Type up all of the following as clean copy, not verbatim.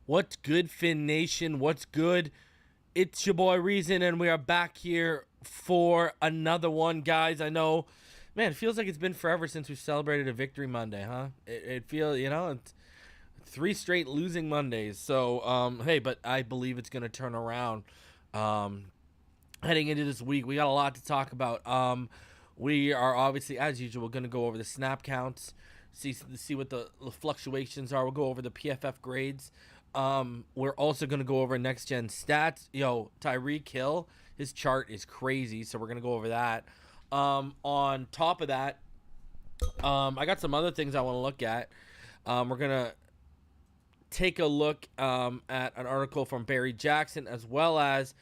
What's good, Finn Nation? What's good? It's your boy Reason, and we are back here for another one, guys. I know, man, it feels like it's been forever since we celebrated a victory Monday, huh? It feels, it's 3 straight losing Mondays. So, hey, but I believe it's going to turn around. Heading into this week, we got a lot to talk about. We are obviously, as usual, going to go over the snap counts, see what the fluctuations are. We'll go over the PFF grades. We're also going to go over next gen stats. Tyreek Hill, his chart is crazy, so we're going to go over that. On top of that, I got some other things I want to look at. We're going to take a look at an article from Barry Jackson, as well as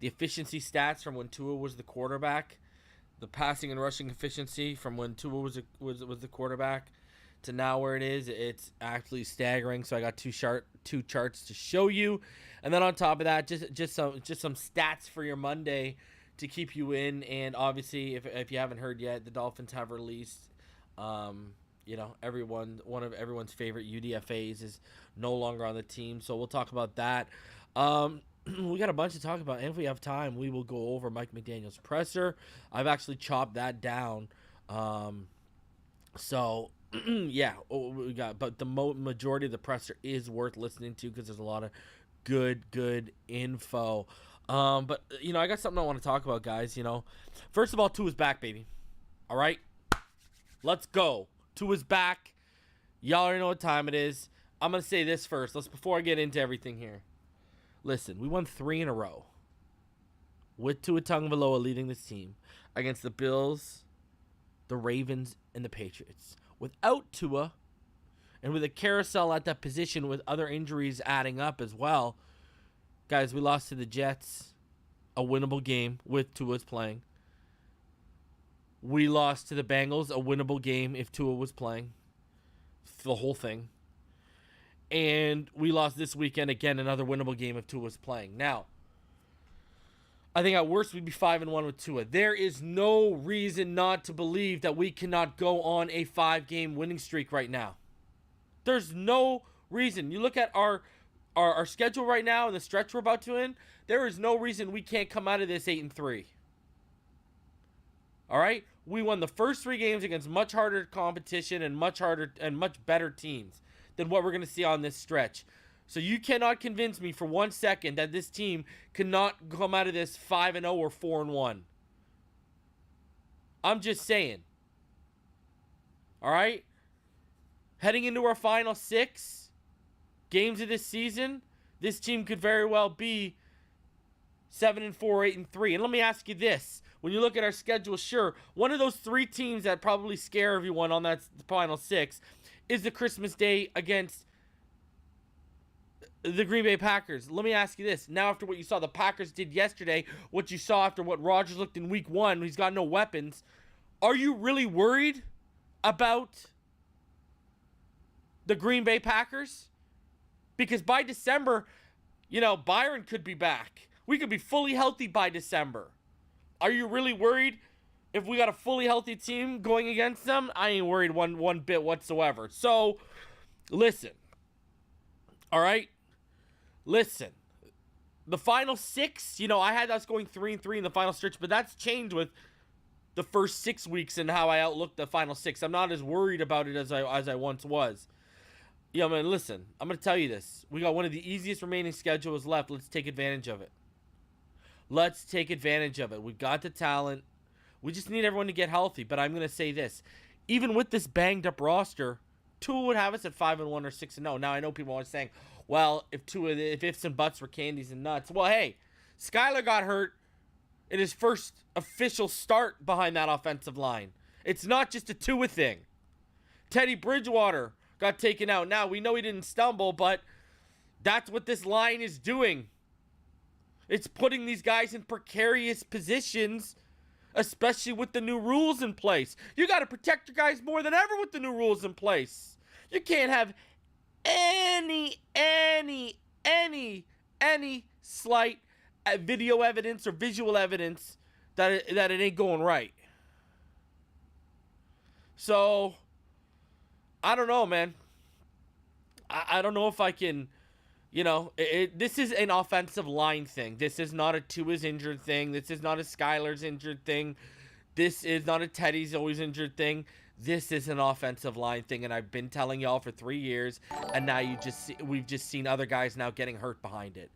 the efficiency stats from when Tua was the quarterback, the passing and rushing efficiency from when Tua was the quarterback to now where it is. It's actually staggering. So I got two charts to show you, and then on top of that, just some stats for your Monday to keep you in. And obviously, if you haven't heard yet, the Dolphins have released, one of everyone's favorite UDFAs is no longer on the team. So we'll talk about that. We got a bunch to talk about, and if we have time, we will go over Mike McDaniel's presser. I've actually chopped that down. Yeah, we got, but the majority of the presser is worth listening to because there's a lot of good info. But I got something I want to talk about, guys. First of all, Tua's back, baby. All right, let's go. Tua's back. Y'all already know what time it is. I'm gonna say this first. Before I get into everything here. Listen, we won 3 in a row with Tua Tagovailoa leading this team against the Bills, the Ravens, and the Patriots. Without Tua, and with a carousel at that position with other injuries adding up as well, guys, we lost to the Jets, a winnable game with Tua's playing. We lost to the Bengals, a winnable game if Tua was playing. The whole thing. And we lost this weekend, again, another winnable game if Tua was playing. Now, I think at worst we'd be 5-1 with Tua. There is no reason not to believe that we cannot go on a 5-game winning streak right now. There's no reason. You look at our schedule right now and the stretch we're about to in, there is no reason we can't come out of this 8-3. All right? We won the first 3 games against much harder competition and much better teams than what we're going to see on this stretch. So you cannot convince me for 1 second that this team cannot come out of this 5-0 or 4-1. I'm just saying. All right? Heading into our final 6 games of this season, this team could very well be 7-4, 8-3. And let me ask you this. When you look at our schedule, sure, one of those 3 teams that probably scare everyone on that final 6 is the Christmas Day against the Green Bay Packers. Let me ask you this. Now, after what you saw the Packers did yesterday, what you saw after what Rodgers looked in week 1, he's got no weapons, are you really worried about the Green Bay Packers? Because by December, Byron could be back. We could be fully healthy by December. Are you really worried if we got a fully healthy team going against them? I ain't worried one bit whatsoever. So, listen. All right? Listen. The final 6, I had us going 3-3 in the final stretch, but that's changed with the first 6 weeks and how I outlooked the final 6. I'm not as worried about it as I once was. Man, listen. I'm going to tell you this. We got one of the easiest remaining schedules left. Let's take advantage of it. Let's take advantage of it. We've got the talent. We just need everyone to get healthy. But I'm going to say this. Even with this banged-up roster, Tua would have us at 5-1 or 6-0. Now, I know people are saying, well, if ifs and buts were candies and nuts. Well, hey, Skylar got hurt in his first official start behind that offensive line. It's not just a Tua thing. Teddy Bridgewater got taken out. Now, we know he didn't stumble, but that's what this line is doing. It's putting these guys in precarious positions, especially with the new rules in place. You got to protect your guys more than ever with the new rules in place. You can't have any slight video evidence or visual evidence that it ain't going right. So, I don't know, man. I don't know if I can this is an offensive line thing. This is not a Tua's injured thing. This is not a Skylar's injured thing. This is not a Teddy's always injured thing. This is an offensive line thing, and I've been telling y'all for 3 years, and now we've just seen other guys now getting hurt behind it.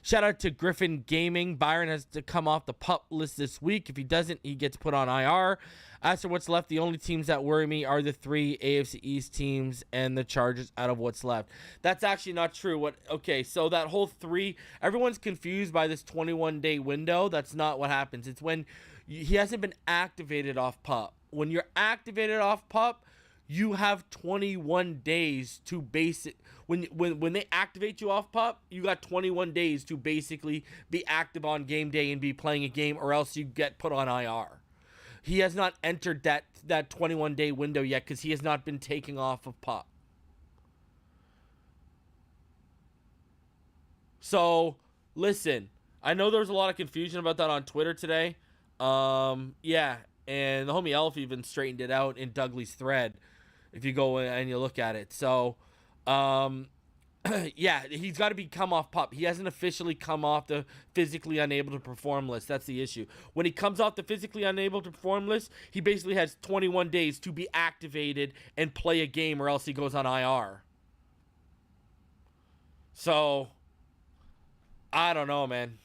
Shout out to Griffin Gaming. Byron has to come off the PUP list this week. If he doesn't, he gets put on IR. As for what's left, the only teams that worry me are the 3 AFC East teams and the Chargers out of what's left. That's actually not true. So that whole 3, everyone's confused by this 21-day window. That's not what happens. It's when he hasn't been activated off PUP. When you're activated off PUP, you have 21 days to when they activate you off PUP, you got 21 days to basically be active on game day and be playing a game, or else you get put on IR. He has not entered that 21-day window yet because he has not been taking off of PUP. So, listen, I know there was a lot of confusion about that on Twitter today. Yeah, and the homie Elf even straightened it out in Dougley's thread if you go and you look at it. So, yeah, he's got to come off PUP. He hasn't officially come off the physically unable to perform list. That's the issue. When he comes off the physically unable to perform list, he basically has 21 days to be activated and play a game, or else he goes on IR. So, I don't know, man.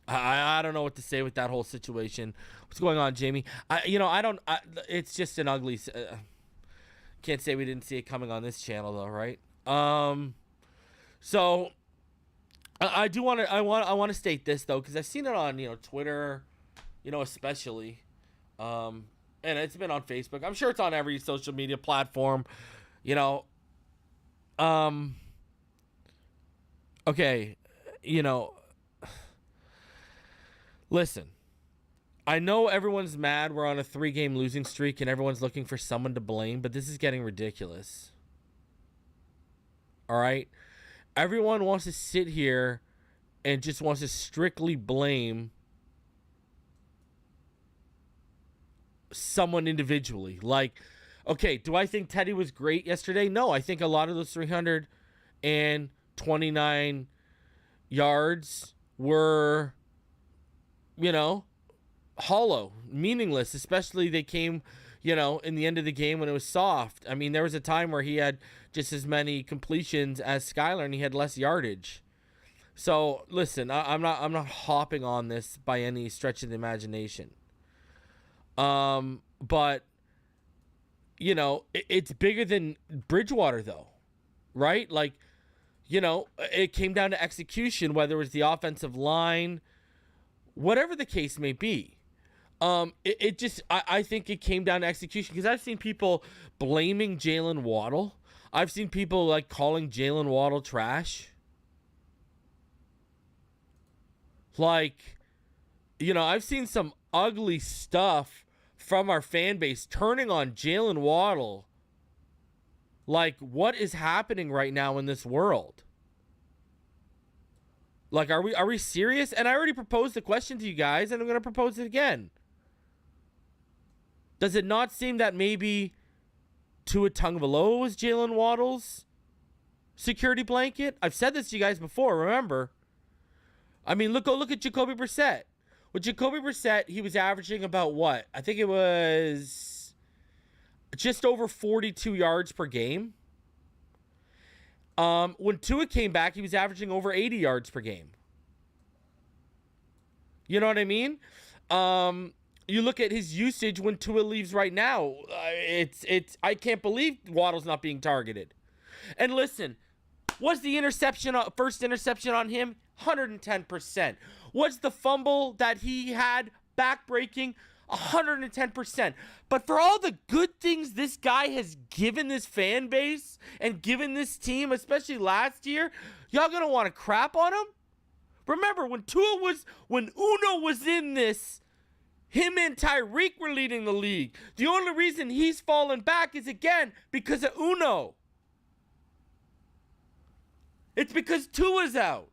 I don't know what to say with that whole situation. What's going on, Jamie? It's just an ugly. Can't say we didn't see it coming on this channel, though, right? So I want to state this though, because I've seen it on Twitter, especially, and it's been on Facebook. I'm sure it's on every social media platform, Okay, listen. I know everyone's mad we're on a 3-game losing streak and everyone's looking for someone to blame, but this is getting ridiculous. All right? Everyone wants to sit here and just wants to strictly blame someone individually. Like, okay, do I think Teddy was great yesterday? No, I think a lot of those 329 yards were, hollow, meaningless, especially they came, in the end of the game when it was soft. I mean, there was a time where he had just as many completions as Skylar and he had less yardage. So, listen, I'm not hopping on this by any stretch of the imagination. But it's bigger than Bridgewater though, right? Like, it came down to execution, whether it was the offensive line, whatever the case may be. I think it came down to execution, because I've seen people blaming Jalen Waddle. I've seen people calling Jalen Waddle trash. I've seen some ugly stuff from our fan base turning on Jalen Waddle. What is happening right now in this world? Are we serious? And I already proposed the question to you guys, and I'm going to propose it again. Does it not seem that maybe Tua Tagovailoa was Jalen Waddle's security blanket? I've said this to you guys before, remember? I mean, look at Jacoby Brissett. With Jacoby Brissett, he was averaging about what? I think it was just over 42 yards per game. When Tua came back, he was averaging over 80 yards per game. You know what I mean? You look at his usage when Tua leaves right now. I can't believe Waddle's not being targeted. And listen, was the first interception on him? 110%. Was the fumble that he had backbreaking? 110%. But for all the good things this guy has given this fan base and given this team, especially last year, y'all gonna want to crap on him? Remember, when Uno was in this, him and Tyreek were leading the league. The only reason he's fallen back is, again, because of Uno. It's because Tua's out.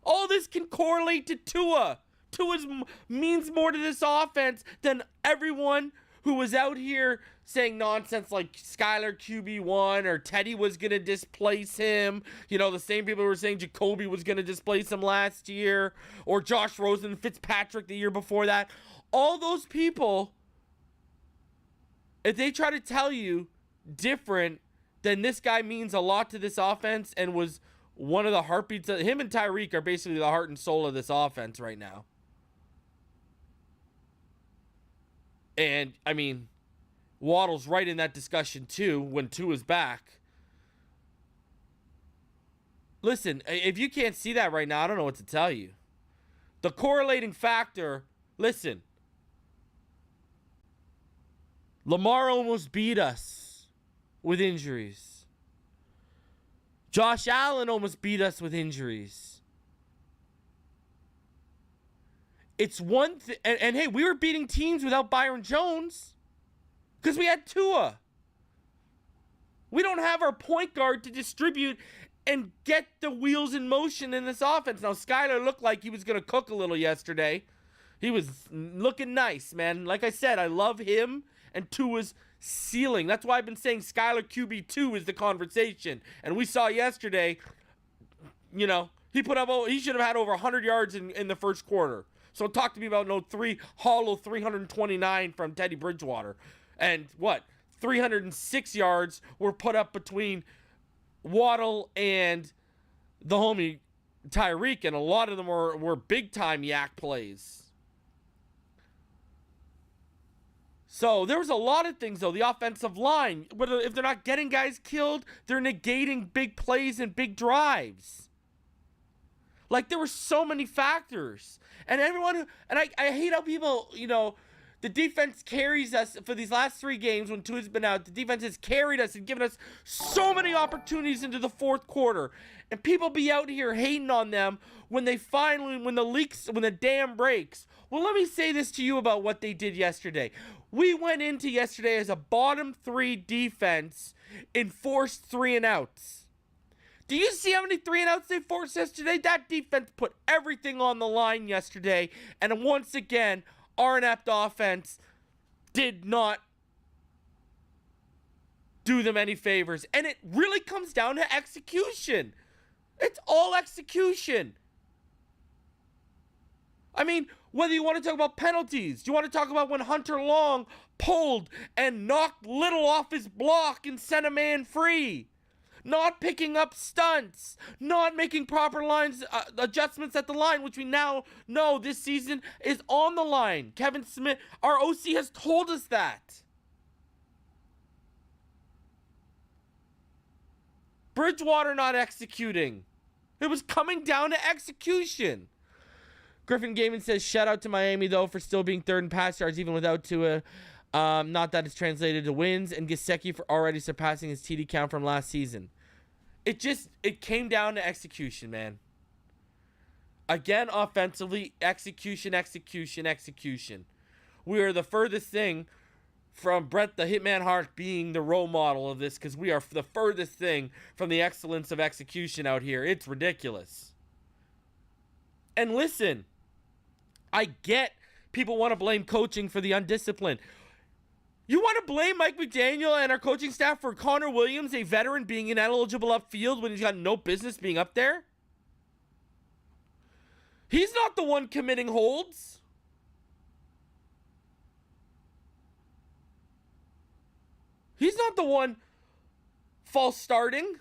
All this can correlate to Tua. Tua means more to this offense than everyone who was out here saying nonsense like Skylar QB1 or Teddy was going to displace him. You know, the same people who were saying Jacoby was going to displace him last year, or Josh Rosen, Fitzpatrick the year before that. All those people, if they try to tell you different, then this guy means a lot to this offense and was one of the heartbeats. Him and Tyreek are basically the heart and soul of this offense right now. And, I mean, Waddle's right in that discussion, too, when Tua's back. Listen, if you can't see that right now, I don't know what to tell you. The correlating factor, listen. Lamar almost beat us with injuries. Josh Allen almost beat us with injuries. It's one thing, and hey, we were beating teams without Byron Jones because we had Tua. We don't have our point guard to distribute and get the wheels in motion in this offense. Now, Skylar looked like he was going to cook a little yesterday. He was looking nice, man. Like I said, I love him and Tua's ceiling. That's why I've been saying Skylar QB2 is the conversation. And we saw yesterday, you know, he should have had over 100 yards in the first quarter. So talk to me about hollow 329 from Teddy Bridgewater. And what? 306 yards were put up between Waddle and the homie Tyreek, and a lot of them were big-time yak plays. So there was a lot of things, though. The offensive line, if they're not getting guys killed, they're negating big plays and big drives. Like, there were so many factors. And I hate how people, you know, the defense carries us for these last 3 games when Tua's been out. The defense has carried us and given us so many opportunities into the fourth quarter. And people be out here hating on them when the dam breaks. Well, let me say this to you about what they did yesterday. We went into yesterday as a bottom 3 defense and forced 3 and outs. Do you see how many 3 and outs they forced yesterday? That defense put everything on the line yesterday. And once again, our inept offense did not do them any favors. And it really comes down to execution. It's all execution. I mean, whether you want to talk about penalties, you want to talk about when Hunter Long pulled and knocked Little off his block and sent a man free. Not picking up stunts, not making proper adjustments at the line, which we now know this season is on the line. Kevin Smith, our OC, has told us that. Bridgewater not executing. It was coming down to execution. Griffin Gaiman says, shout out to Miami, though, for still being 3rd in pass yards, even without Tua. Not that it's translated to wins, and Gesicki for already surpassing his TD count from last season. It came down to execution, man. Again, offensively, execution. We are the furthest thing from Brett the Hitman Hart being the role model of this, because we are the furthest thing from the excellence of execution out here. It's ridiculous. And listen, I get people want to blame coaching for the undisciplined. You want to blame Mike McDaniel and our coaching staff for Connor Williams, a veteran, being ineligible upfield when he's got no business being up there? He's not the one committing holds. He's not the one false starting.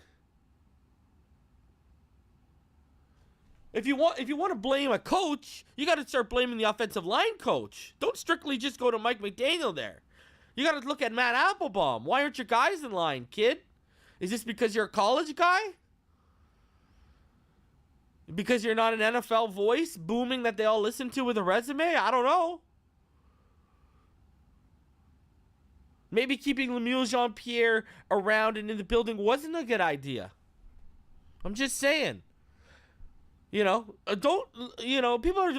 If you want to blame a coach, you got to start blaming the offensive line coach. Don't strictly just go to Mike McDaniel there. You got to look at Matt Applebaum. Why aren't your guys in line, kid? Is this because you're a college guy? Because you're not an NFL voice booming that they all listen to with a resume? I don't know. Maybe keeping Lemuel Jean-Pierre around and in the building wasn't a good idea. I'm just saying. People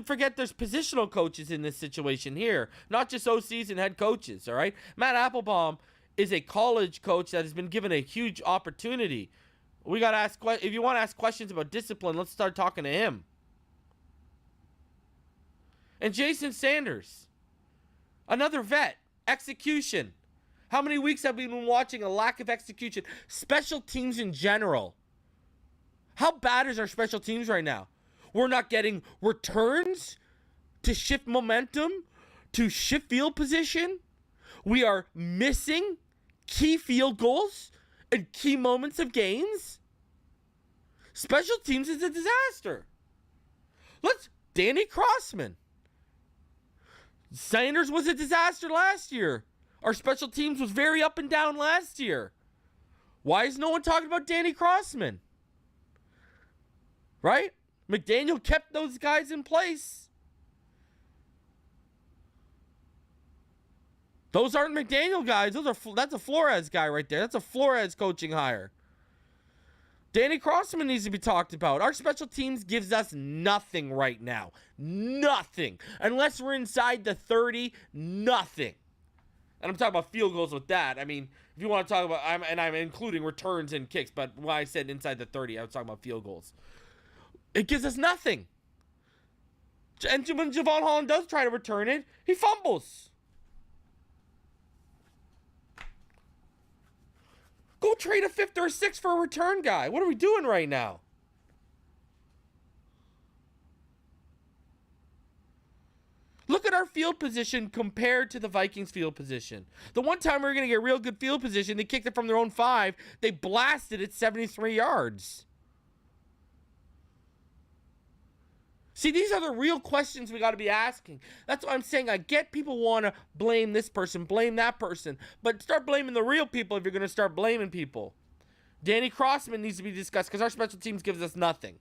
forget there's positional coaches in this situation here, not just OCs and head coaches, all right? Matt Applebaum is a college coach that has been given a huge opportunity. We got to ask, if you want to ask questions about discipline, let's start talking to him. And Jason Sanders, another vet. Execution. How many weeks have we been watching a lack of execution? Special teams in general. How bad is our special teams right now? We're not getting returns to shift momentum, to shift field position. We are missing key field goals and key moments of games. Special teams is a disaster. Danny Crossman. Sanders was a disaster last year. Our special teams was very up and down last year. Why is no one talking about Danny Crossman? Right? McDaniel kept those guys in place. Those aren't McDaniel guys. That's a Flores guy right there. That's a Flores coaching hire. Danny Crossman needs to be talked about. Our special teams gives us nothing right now. Nothing. Unless we're inside the 30, nothing. And I'm talking about field goals with that. I mean, if you want to talk about, I'm including returns and kicks, but when I said inside the 30, I was talking about field goals. It gives us nothing. And when Javon Holland does try to return it, he fumbles. Go trade a 5th or a 6th for a return guy. What are we doing right now? Look at our field position compared to the Vikings field position. The one time we were going to get real good field position, they kicked it from their own 5. They blasted it 73 yards. See, these are the real questions we got to be asking. That's what I'm saying. I get people want to blame this person, blame that person, but start blaming the real people if you're going to start blaming people. Danny Crossman needs to be discussed because our special teams gives us nothing.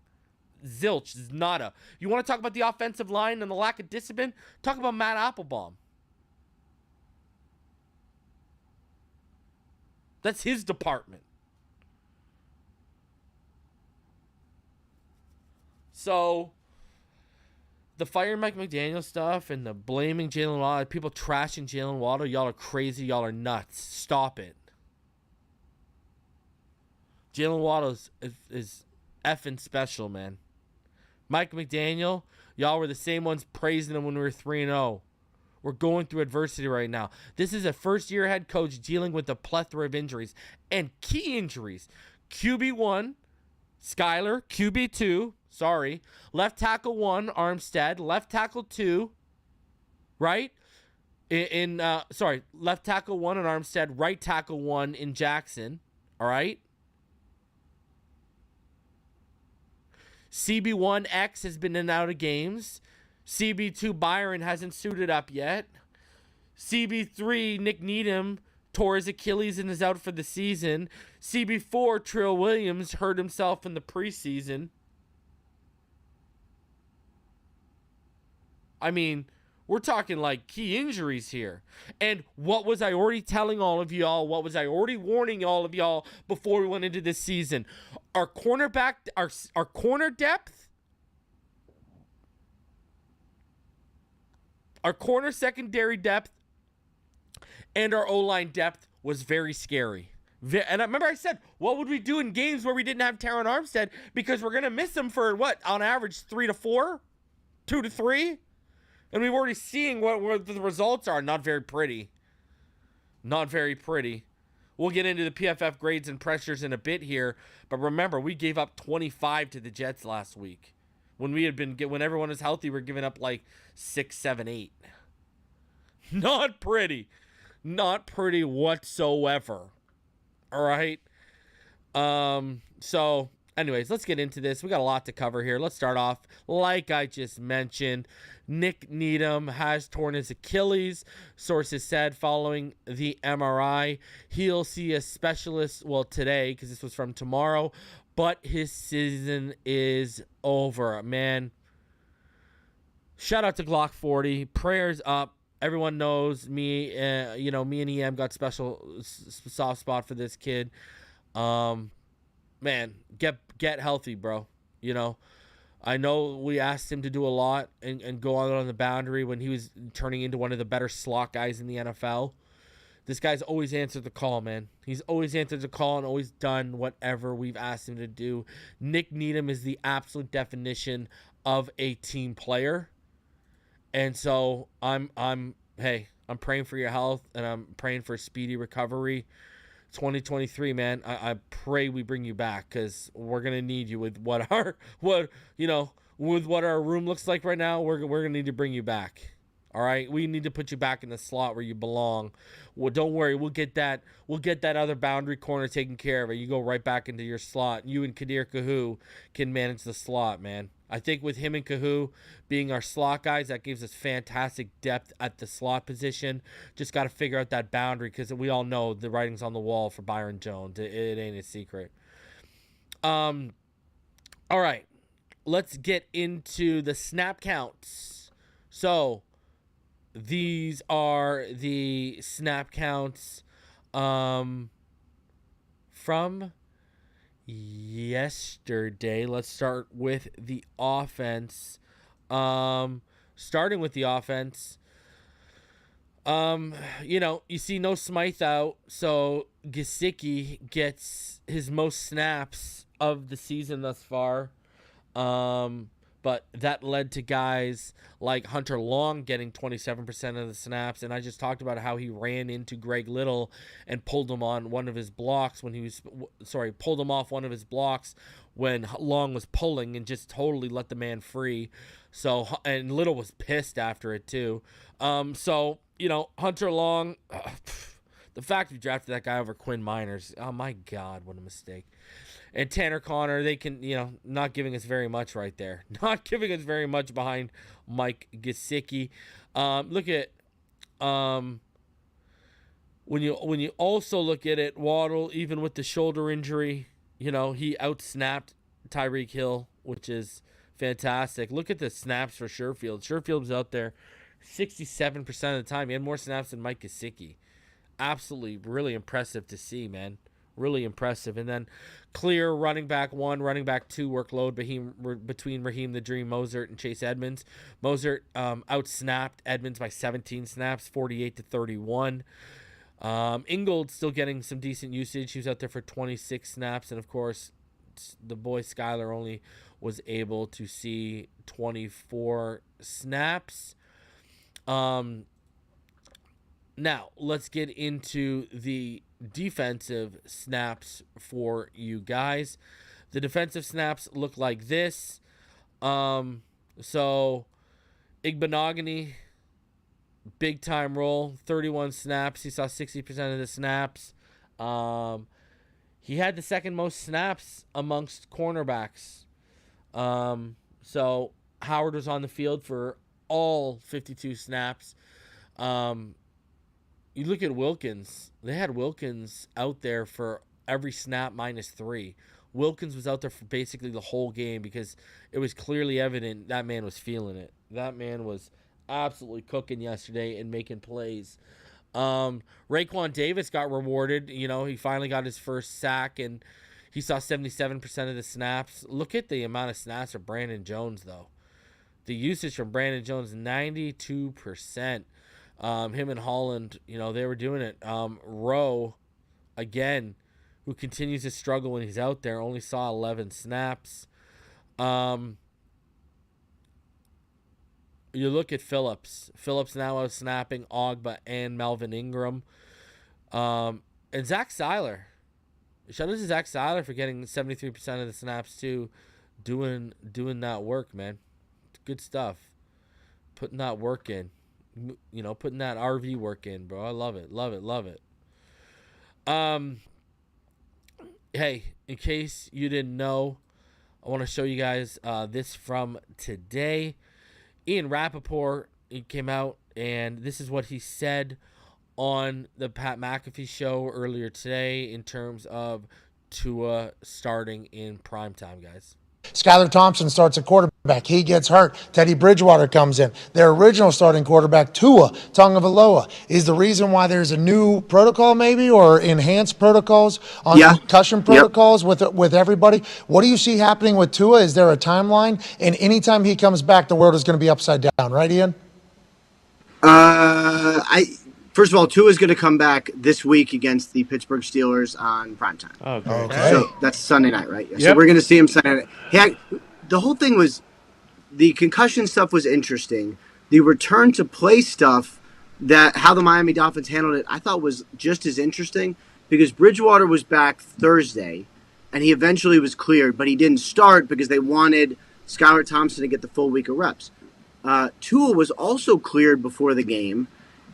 Zilch, nada. You want to talk about the offensive line and the lack of discipline? Talk about Matt Applebaum. That's his department. So the firing Mike McDaniel stuff and the blaming Jalen Waddle, people trashing Jalen Waddle, y'all are crazy, y'all are nuts. Stop it. Jalen Waddle is effing special, man. Mike McDaniel, y'all were the same ones praising him when we were 3-0. We're going through adversity right now. This is a first-year head coach dealing with a plethora of injuries and key injuries. QB1, Skylar. QB2, left tackle 1, Armstead. Left tackle 2, right? Left tackle 1 in Armstead. Right tackle 1 in Jackson. All right? CB1X has been in and out of games. CB2 Byron hasn't suited up yet. CB3 Nick Needham tore his Achilles and is out for the season. CB4 Trill Williams hurt himself in the preseason. I mean, we're talking like key injuries here. And what was I already telling all of y'all? What was I already warning all of y'all before we went into this season? Our cornerback, our corner depth, our corner secondary depth, and our O-line depth was very scary. And I remember I said, what would we do in games where we didn't have Terron Armstead? Because we're going to miss him for, on average, 3 to 4? 2 to 3? And we've already seen what the results are. Not very pretty. Not very pretty. We'll get into the PFF grades and pressures in a bit here. But remember, we gave up 25 to the Jets last week. When everyone was healthy, we're giving up like 6, 7, 8. Not pretty. Not pretty whatsoever. All right. So anyways, let's get into this. We got a lot to cover here. Let's start off, like I just mentioned, Nick Needham has torn his Achilles. Sources said following the MRI, he'll see a specialist, today, because this was from tomorrow, but his season is over. Man, shout out to Glock 40. Prayers up. Everyone knows me. Me and EM got special soft spot for this kid. Man, get healthy, bro. I know we asked him to do a lot and go out on the boundary when he was turning into one of the better slot guys in the NFL. This guy's always answered the call, man. He's always answered the call and always done whatever we've asked him to do. Nick Needham is the absolute definition of a team player. And so I'm I'm praying for your health, and I'm praying for a speedy recovery. 2023, man. I pray we bring you back, because we're gonna need you with with what our room looks like right now. We're gonna need to bring you back. All right, we need to put you back in the slot where you belong. Well, don't worry, we'll get that other boundary corner taken care of, and you go right back into your slot. You and Kadir Kahu can manage the slot, man. I think with him and Kahu being our slot guys, that gives us fantastic depth at the slot position. Just got to figure out that boundary, because we all know the writing's on the wall for Byron Jones. It ain't a secret. All right, let's get into the snap counts. So these are the snap counts from yesterday. Let's start with the offense. Starting with the offense, you see no Smythe out, so Gesicki gets his most snaps of the season thus far. But that led to guys like Hunter Long getting 27% of the snaps, and I just talked about how he ran into Greg Little and pulled him on one of his blocks pulled him off one of his blocks when Long was pulling, and just totally let the man free. So, and Little was pissed after it too. Hunter Long, the fact we drafted that guy over Quinn Miners, oh my God, what a mistake. And Tanner Connor, they can, not giving us very much right there. Not giving us very much behind Mike Gesicki. Look at when you also look at it, Waddle, even with the shoulder injury, he outsnapped Tyreek Hill, which is fantastic. Look at the snaps for Sherfield. Sherfield was out there 67% of the time. He had more snaps than Mike Gesicki. Absolutely, really impressive to see, man. Really impressive. And then clear running back 1, running back 2 workload between Raheem the Dream Mostert and Chase Edmonds. Mostert outsnapped Edmonds by 17 snaps, 48-31. Ingold still getting some decent usage. He was out there for 26 snaps. And, of course, the boy Skylar only was able to see 24 snaps. Now, let's get into the defensive snaps for you guys. The defensive snaps look like this. So, Igbenogany, big time role, 31 snaps. He saw 60% of the snaps. He had the second most snaps amongst cornerbacks. So, Howard was on the field for all 52 snaps. You look at Wilkins. They had Wilkins out there for every snap -3. Wilkins was out there for basically the whole game, because it was clearly evident that man was feeling it. That man was absolutely cooking yesterday and making plays. Raekwon Davis got rewarded. He finally got his first sack, and he saw 77% of the snaps. Look at the amount of snaps for Brandon Jones, though. The usage from Brandon Jones, 92%. Him and Holland, they were doing it. Rowe, again, who continues to struggle when he's out there, only saw 11 snaps. You look at Phillips. Phillips now out snapping Ogba and Melvin Ingram. And Zach Seiler. Shout out to Zach Seiler for getting 73% of the snaps too. Doing that work, man. Good stuff. Putting that work in. Putting that RV work in, bro. I love it. Love it. Love it. Hey, in case you didn't know, I want to show you guys this from today. Ian Rapoport, he came out, and this is what he said on the Pat McAfee show earlier today in terms of Tua starting in primetime, guys. Skylar Thompson starts at quarterback. He gets hurt. Teddy Bridgewater comes in. Their original starting quarterback, Tua Tagovailoa, is the reason why there's a new protocol maybe, or enhanced protocols on concussion protocols with everybody. What do you see happening with Tua? Is there a timeline? And anytime he comes back, the world is going to be upside down. Right, Ian? First of all, Tua is going to come back this week against the Pittsburgh Steelers on primetime. Okay. So that's Sunday night, right? Yep. So we're going to see him Sunday night. The whole thing was, the concussion stuff was interesting. The return to play stuff that how the Miami Dolphins handled it, I thought was just as interesting because Bridgewater was back Thursday, and he eventually was cleared, but he didn't start because they wanted Skylar Thompson to get the full week of reps. Tua was also cleared before the game,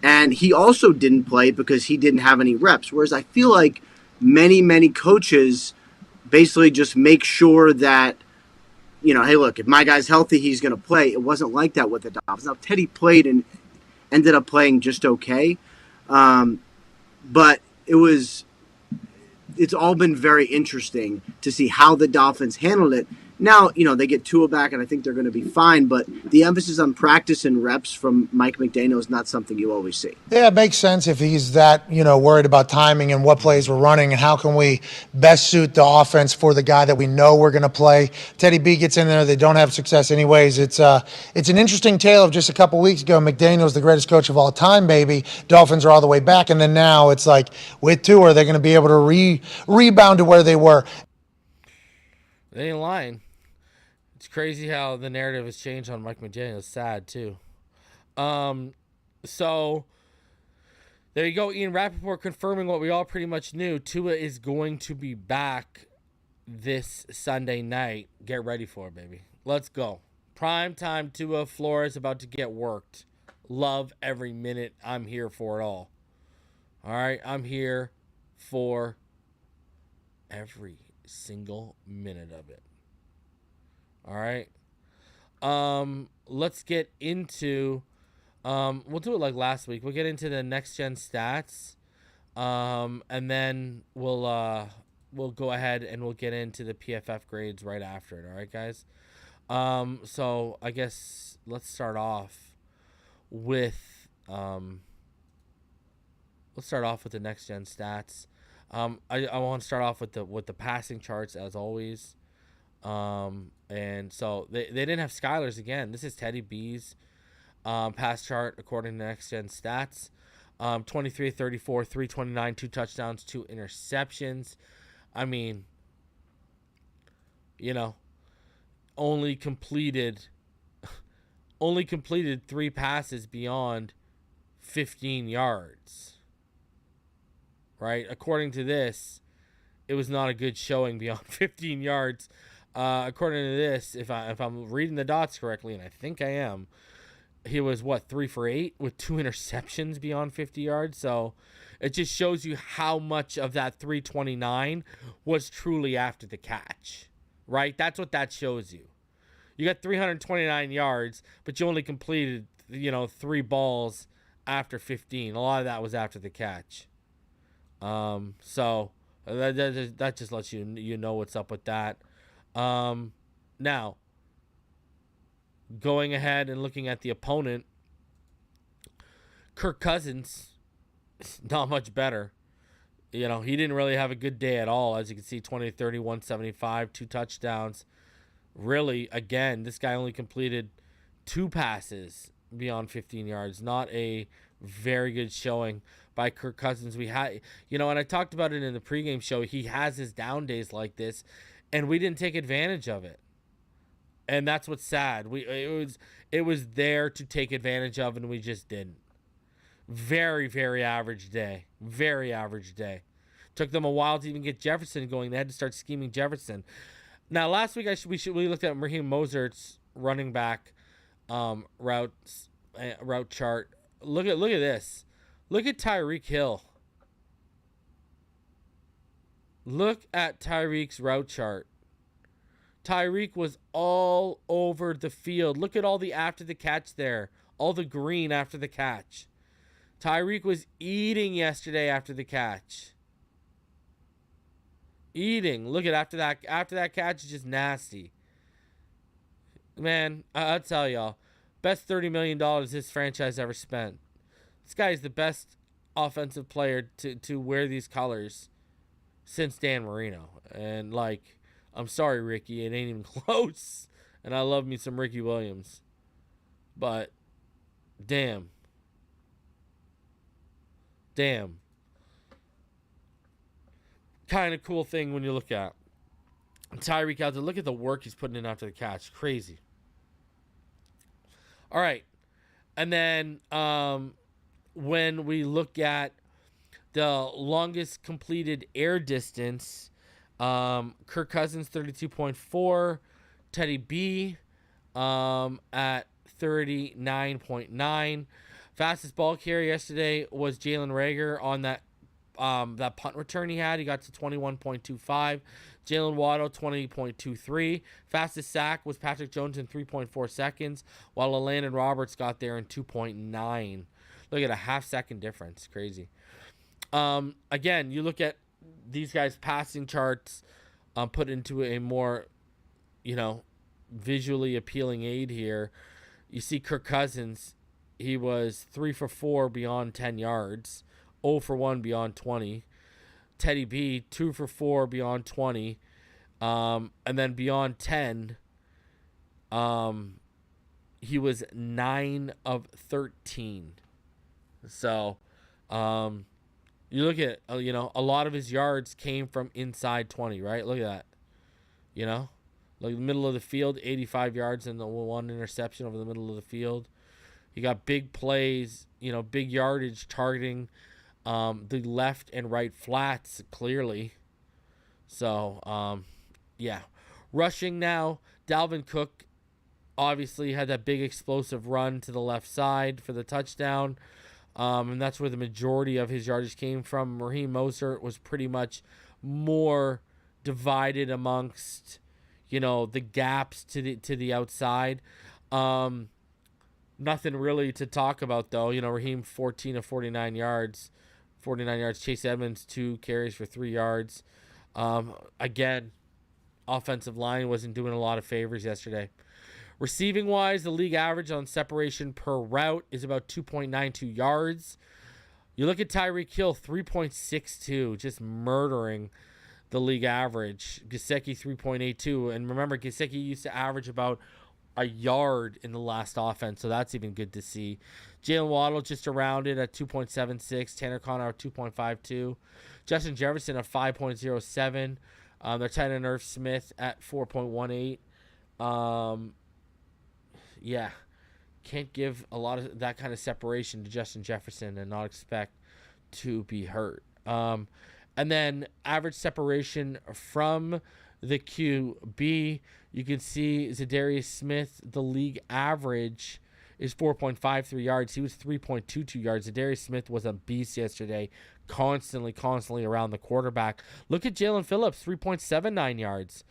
and he also didn't play because he didn't have any reps. Whereas I feel like many coaches basically just make sure that, hey, look, if my guy's healthy, he's going to play. It wasn't like that with the Dolphins. Now, Teddy played and ended up playing just okay. But it's all been very interesting to see how the Dolphins handled it. Now, they get Tua back, and I think they're going to be fine, but the emphasis on practice and reps from Mike McDaniel is not something you always see. Yeah, it makes sense if he's that, worried about timing and what plays we're running and how can we best suit the offense for the guy that we know we're going to play. Teddy B gets in there. They don't have success anyways. It's an interesting tale of just a couple weeks ago. McDaniel's the greatest coach of all time, baby. Dolphins are all the way back, and then now it's like with Tua, they're going to be able to rebound to where they were. They ain't lying. It's crazy how the narrative has changed on Mike McDaniel. It's sad, too. So, there you go. Ian Rapoport confirming what we all pretty much knew. Tua is going to be back this Sunday night. Get ready for it, baby. Let's go. Prime time Tua. Flores about to get worked. Love every minute. I'm here for it all. All right? I'm here for every single minute of it. All right. Let's get into we'll do it like last week. We'll get into the next gen stats. And then we'll go ahead and we'll get into the PFF grades right after it. All right, guys. So I guess let's start off with the next gen stats. I want to start off with the passing charts as always. And so they didn't have Skylar's again. This is Teddy B's pass chart according to Next Gen Stats. 23, 34, 329, 2 touchdowns, 2 interceptions. I mean, only completed 3 passes beyond 15 yards. Right? According to this, it was not a good showing beyond 15 yards. According to this, if I'm reading the dots correctly, and I think I am, he was 3 for 8 with 2 interceptions beyond 50 yards. So it just shows you how much of that 329 was truly after the catch, right? That's what that shows you. You got 329 yards, but you only completed 3 balls after 15. A lot of that was after the catch. So that just lets you know what's up with that. Now, going ahead and looking at the opponent, Kirk Cousins, not much better. He didn't really have a good day at all. As you can see, 20, 30, 175, 2 touchdowns. Really, again, this guy only completed 2 passes beyond 15 yards. Not a very good showing by Kirk Cousins. We had, and I talked about it in the pregame show. He has his down days like this, and we didn't take advantage of it. And that's what's sad. It was there to take advantage of, and we just didn't. Very, very average day. Very average day. Took them a while to even get Jefferson going. They had to start scheming Jefferson. Now, last week we looked at Raheem Mostert's running back route chart. Look at this. Look at Tyreek Hill. Look at Tyreek's route chart. Tyreek was all over the field. Look at all the after the catch there. All the green after the catch. Tyreek was eating yesterday after the catch. Eating. Look at after that catch is just nasty. Man, I'll tell y'all. Best $30 million this franchise ever spent. This guy is the best offensive player to wear these colors since Dan Marino. And I'm sorry, Ricky, it ain't even close. And I love me some Ricky Williams. But, damn. Kind of cool thing when you look at Tyreek out there. Look at the work he's putting in after the catch. Crazy. All right. And then when we look at the longest completed air distance, Kirk Cousins 32.4, Teddy B at 39.9. Fastest ball carrier yesterday was Jalen Reagor on that punt return he had. He got to 21.25. Jalen Waddle 20.23. Fastest sack was Patrick Jones in 3.4 seconds, while Landon Roberts got there in 2.9. Look at a half-second difference. Crazy. Again, you look at these guys' passing charts put into a more, visually appealing aid here. You see Kirk Cousins, he was 3 for 4 beyond 10 yards, 0 for 1 beyond 20. Teddy B, 2 for 4 beyond 20. And then beyond 10, he was 9 of 13. So, you look at, a lot of his yards came from inside 20, right? Look at that. Like the middle of the field, 85 yards and the one interception over the middle of the field. He got big plays, big yardage targeting the left and right flats clearly. So, yeah. Rushing now, Dalvin Cook obviously had that big explosive run to the left side for the touchdown. And that's where the majority of his yardage came from. Raheem Mostert was pretty much more divided amongst, the gaps to the outside. Nothing really to talk about, though. Raheem 14 of 49 yards. 49 yards. Chase Edmonds, 2 carries for 3 yards. Again, offensive line wasn't doing a lot of favors yesterday. Receiving-wise, the league average on separation per route is about 2.92 yards. You look at Tyreek Hill, 3.62, just murdering the league average. Gesicki, 3.82. And remember, Gesicki used to average about a yard in the last offense, so that's even good to see. Jalen Waddle just around it at 2.76. Tanner Connor at 2.52. Justin Jefferson at 5.07. Their tight end Irv Smith at 4.18. Yeah, can't give a lot of that kind of separation to Justin Jefferson and not expect to be hurt. And then average separation from the QB, you can see Zadarius Smith, the league average is 4.53 yards. He was 3.22 yards. Zadarius Smith was a beast yesterday, constantly around the quarterback. Look at Jalen Phillips, 3.79 yards.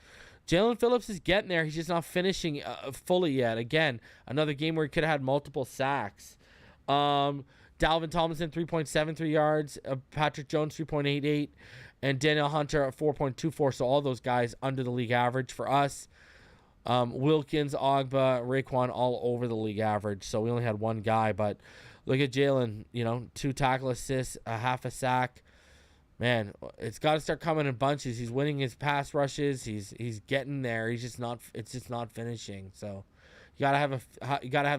Jalen Phillips is getting there. He's just not finishing fully yet. Again, another game where he could have had multiple sacks. Dalvin Tomlinson, 3.73 yards. Patrick Jones, 3.88. And Daniel Hunter at 4.24. So all those guys under the league average for us. Wilkins, Ogba, Raekwon all over the league average. So we only had one guy. But look at Jalen, 2 tackle assists, a half a sack. Man, it's got to start coming in bunches. He's winning his pass rushes. He's getting there. It's just not finishing. So you gotta have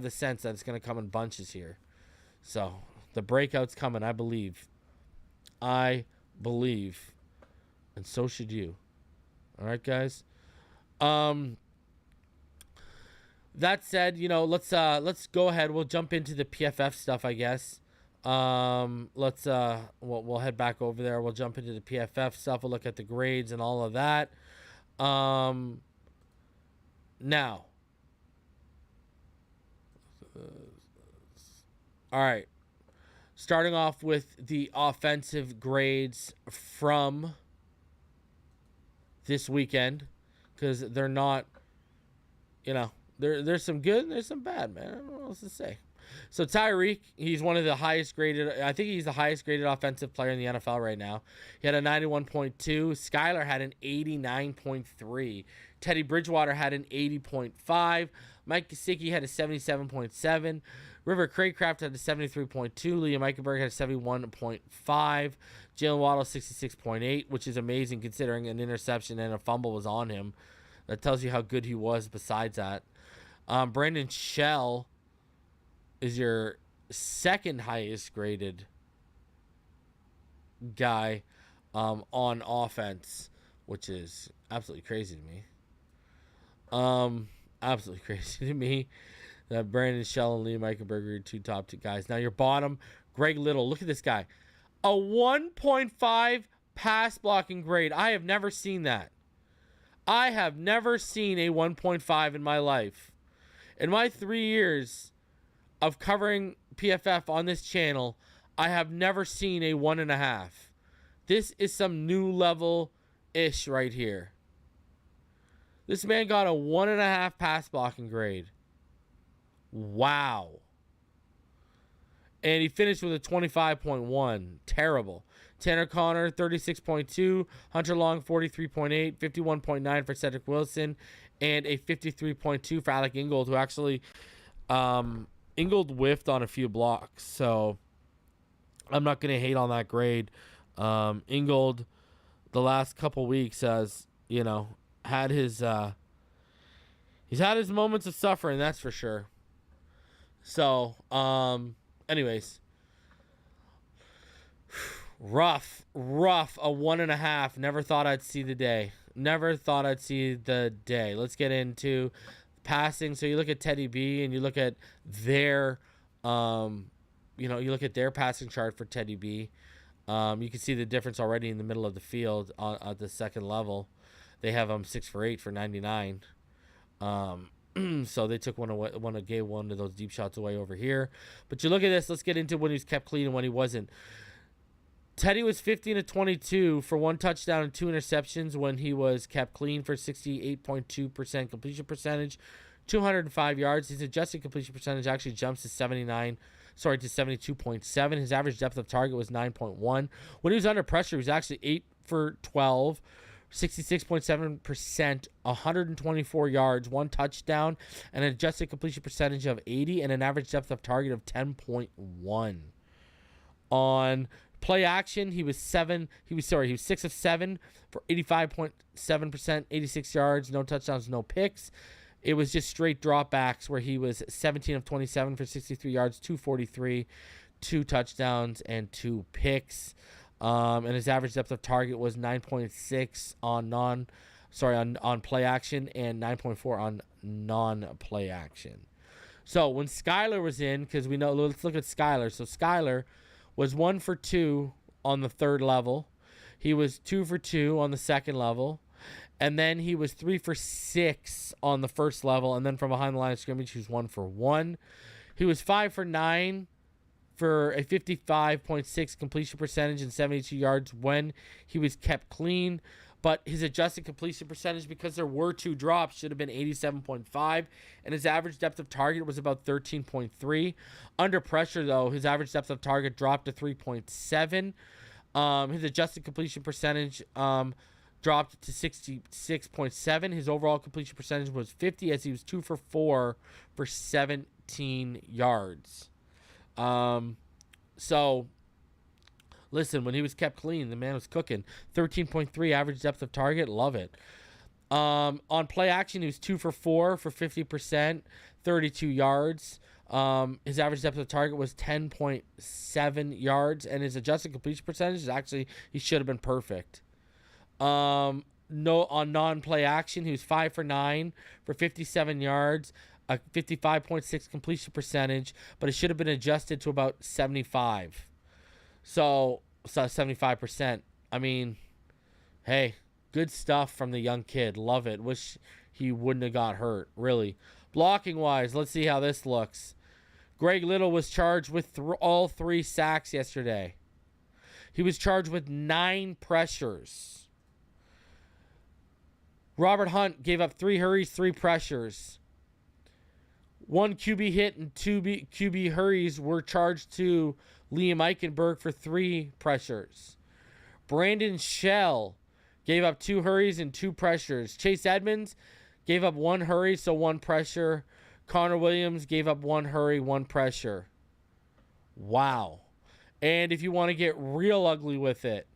the sense that it's gonna come in bunches here. So the breakout's coming, I believe, and so should you. All right, guys. That said, let's go ahead. We'll jump into the PFF stuff, I guess. We'll head back over there. We'll jump into the PFF stuff. We'll look at the grades and all of that. Now, all right. Starting off with the offensive grades from this weekend, because they're not, there's some good and there's some bad, man. I don't know what else to say. So Tyreek, he's one of the highest graded. I think he's the highest graded offensive player in the NFL right now. He had a 91.2. Skylar had an 89.3. Teddy Bridgewater had an 80.5. Mike Gesicki had a 77.7. River Craycraft had a 73.2. Liam Eichenberg had a 71.5. Jalen Waddle 66.8, which is amazing considering an interception and a fumble was on him. That tells you how good he was besides that. Brandon Shell is your second highest graded guy on offense, which is absolutely crazy to me. That Brandon Shell and Liam Eichenberg are your two top two guys. Now your bottom, Greg Little. Look at this guy. A 1.5 pass blocking grade. I have never seen that. I have never seen a 1.5 in my life. In my 3 years of covering PFF on this channel, I have never seen a 1.5. This is some new level-ish right here. This man got a 1.5 pass blocking grade. Wow. And he finished with a 25.1. Terrible. Tanner Connor, 36.2. Hunter Long, 43.8. 51.9 for Cedric Wilson. And a 53.2 for Alec Ingold, who actually... Ingold whiffed on a few blocks. So, I'm not going to hate on that grade. Ingold, the last couple weeks, has, had his... he's had his moments of suffering, that's for sure. So, anyways, rough, a 1.5. Never thought I'd see the day. Let's get into passing. So you look at Teddy B and you look at their, you look at their passing chart for Teddy B. You can see the difference already in the middle of the field at the second level. They have 6 for 8 for 99. So they took gave one of those deep shots away over here. But you look at this. Let's get into when he was kept clean and when he wasn't. Teddy was 15 of 22 for 1 touchdown and 2 interceptions when he was kept clean for 68.2% completion percentage, 205 yards. His adjusted completion percentage actually jumps to 72.7. His average depth of target was 9.1. When he was under pressure, he was actually 8 for 12. 66.7%, 124 yards, 1 touchdown, and an adjusted completion percentage of 80, and an average depth of target of 10.1. On play action, he was 6 of 7 for 85.7%, 86 yards, no touchdowns, no picks. It was just straight dropbacks where he was 17 of 27 for 63 yards, 243, 2 touchdowns, and 2 picks. And his average depth of target was 9.6 on play action and 9.4 on non-play action. So when Skylar was in, because we know, let's look at Skylar. So Skylar was 1 for 2 on the third level. He was 2 for 2 on the second level. And then he was 3 for 6 on the first level. And then from behind the line of scrimmage, he was 1 for 1. He was 5 for 9 for a 55.6 completion percentage and 72 yards when he was kept clean. But his adjusted completion percentage, because there were 2 drops, should have been 87.5. And his average depth of target was about 13.3. Under pressure, though, his average depth of target dropped to 3.7. His adjusted completion percentage dropped to 66.7. His overall completion percentage was 50 as he was 2 for 4 for 17 yards. So listen, when he was kept clean, the man was cooking. 13.3 average depth of target. Love it. On play action, he was 2 for 4 for 50%, 32 yards. His average depth of target was 10.7 yards, and his adjusted completion percentage is actually, he should have been perfect. On non-play action, he was 5 for 9 for 57 yards, a 55.6 completion percentage, but it should have been adjusted to about 75. So 75%. I mean, hey, good stuff from the young kid. Love it. Wish he wouldn't have got hurt, really. Blocking wise, let's see how this looks. Greg Little was charged with all 3 sacks yesterday. He was charged with 9 pressures. Robert Hunt gave up 3 hurries, 3 pressures. 1 QB hit and 2 QB hurries were charged to Liam Eichenberg for 3 pressures. Brandon Shell gave up 2 hurries and 2 pressures. Chase Edmonds gave up 1 hurry, so 1 pressure. Connor Williams gave up 1 hurry, 1 pressure. Wow. And if you want to get real ugly with it,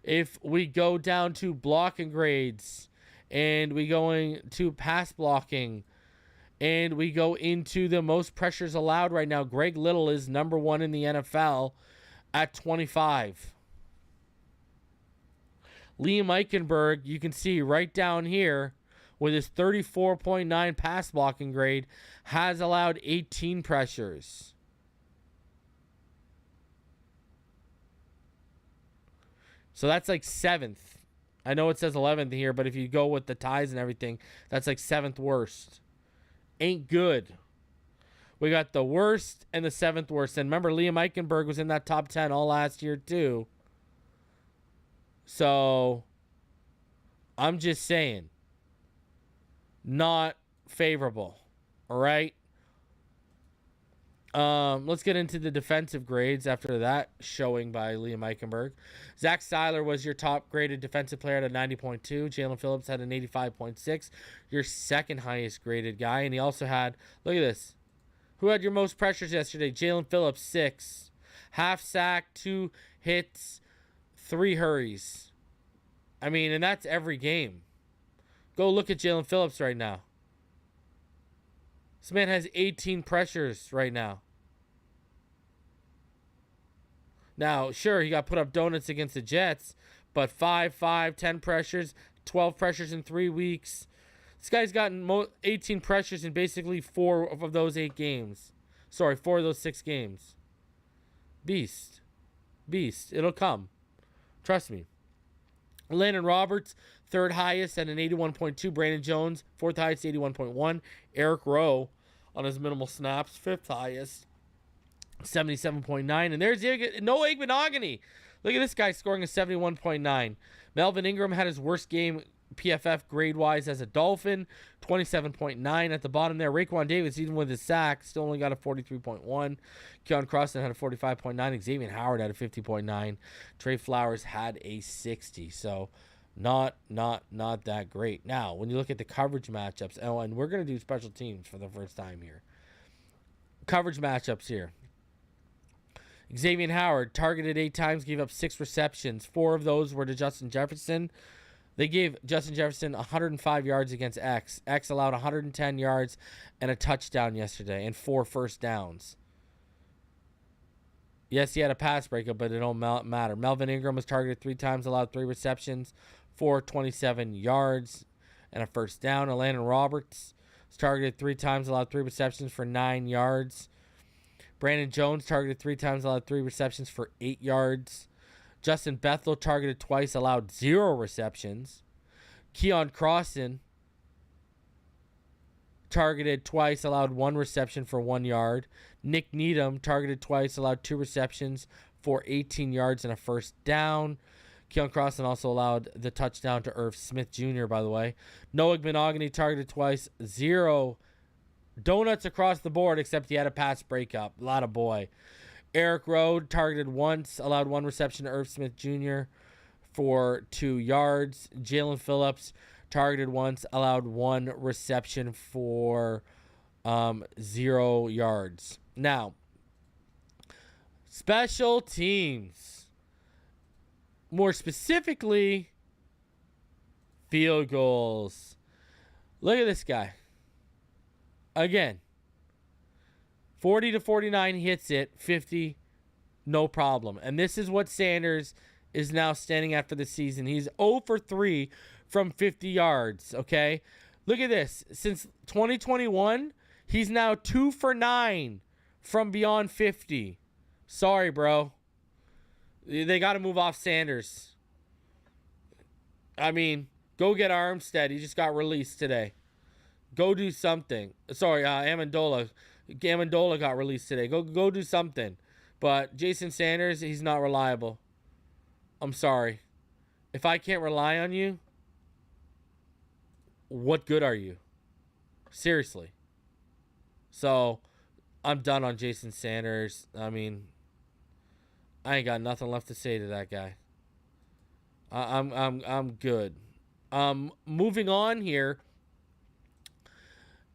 if we go down to blocking grades and we go into pass blocking and we go into the most pressures allowed right now, Greg Little is number 1 in the NFL at 25. Liam Eichenberg, you can see right down here, with his 34.9 pass blocking grade, has allowed 18 pressures. So that's like 7th. I know it says 11th here, but if you go with the ties and everything, that's like 7th worst. Ain't good. We got the worst and the 7th worst. And remember, Liam Eichenberg was in that top 10 all last year too. So I'm just saying, not favorable. All right. Let's get into the defensive grades after that showing by Liam Eichenberg. Zach Skylar was your top graded defensive player at a 90.2. Jalen Phillips had an 85.6. Your second highest graded guy. And he also had, look at this. Who had your most pressures yesterday? Jalen Phillips, 6. Half sack, 2 hits, 3 hurries. I mean, and that's every game. Go look at Jalen Phillips right now. This man has 18 pressures right now. Now, sure, he got put up donuts against the Jets, but 10 pressures, 12 pressures in 3 weeks. This guy's gotten 18 pressures in basically 4 of those 8 games. Sorry, 4 of those 6 games. Beast. It'll come. Trust me. Landon Roberts, 3rd highest at an 81.2. Brandon Jones, 4th highest, 81.1. Eric Rowe on his minimal snaps, 5th highest, 77.9. And there's Noah Igbenogany. Look at this guy scoring a 71.9. Melvin Ingram had his worst game PFF grade-wise as a Dolphin, 27.9 at the bottom there. Raekwon Davis, even with his sack, still only got a 43.1. Keon Crossen had a 45.9. Xavier Howard had a 50.9. Trey Flowers had a 60. So not that great. Now, when you look at the coverage matchups, and we're going to do special teams for the first time here. Coverage matchups here. Xavier Howard targeted 8 times, gave up 6 receptions. 4 of those were to Justin Jefferson. They gave Justin Jefferson 105 yards against X. X allowed 110 yards and a touchdown yesterday and 4 first downs. Yes, he had a pass breakup, but it don't matter. Melvin Ingram was targeted 3 times, allowed 3 receptions, 27 yards and a first down. Landon Roberts was targeted 3 times, allowed 3 receptions for 9 yards. Brandon Jones targeted 3 times, allowed 3 receptions for 8 yards. Justin Bethel targeted twice, allowed 0 receptions. Keon Crossen targeted twice, allowed 1 reception for 1 yard. Nick Needham targeted twice, allowed 2 receptions for 18 yards and a first down. Keon Crossen also allowed the touchdown to Irv Smith Jr., by the way. Noah Igbenogany targeted twice, 0 donuts across the board, except he had a pass breakup. A lot of boy. Eric Rowe targeted once, allowed 1 reception to Irv Smith Jr. for 2 yards. Jalen Phillips targeted once, allowed 1 reception for 0 yards. Now, special teams. More specifically, field goals. Look at this guy. Again. 40 to 49 hits it, 50, no problem. And this is what Sanders is now standing at for the season. He's 0 for 3 from 50 yards, okay? Look at this. Since 2021, he's now 2 for 9 from beyond 50. Sorry, bro. They got to move off Sanders. I mean, go get Armstead. He just got released today. Go do something. Sorry, Amendola. Amendola got released today. Go do something. But Jason Sanders, he's not reliable. I'm sorry. If I can't rely on you, what good are you? Seriously. So, I'm done on Jason Sanders. I mean, I ain't got nothing left to say to that guy. I'm good. Moving on here.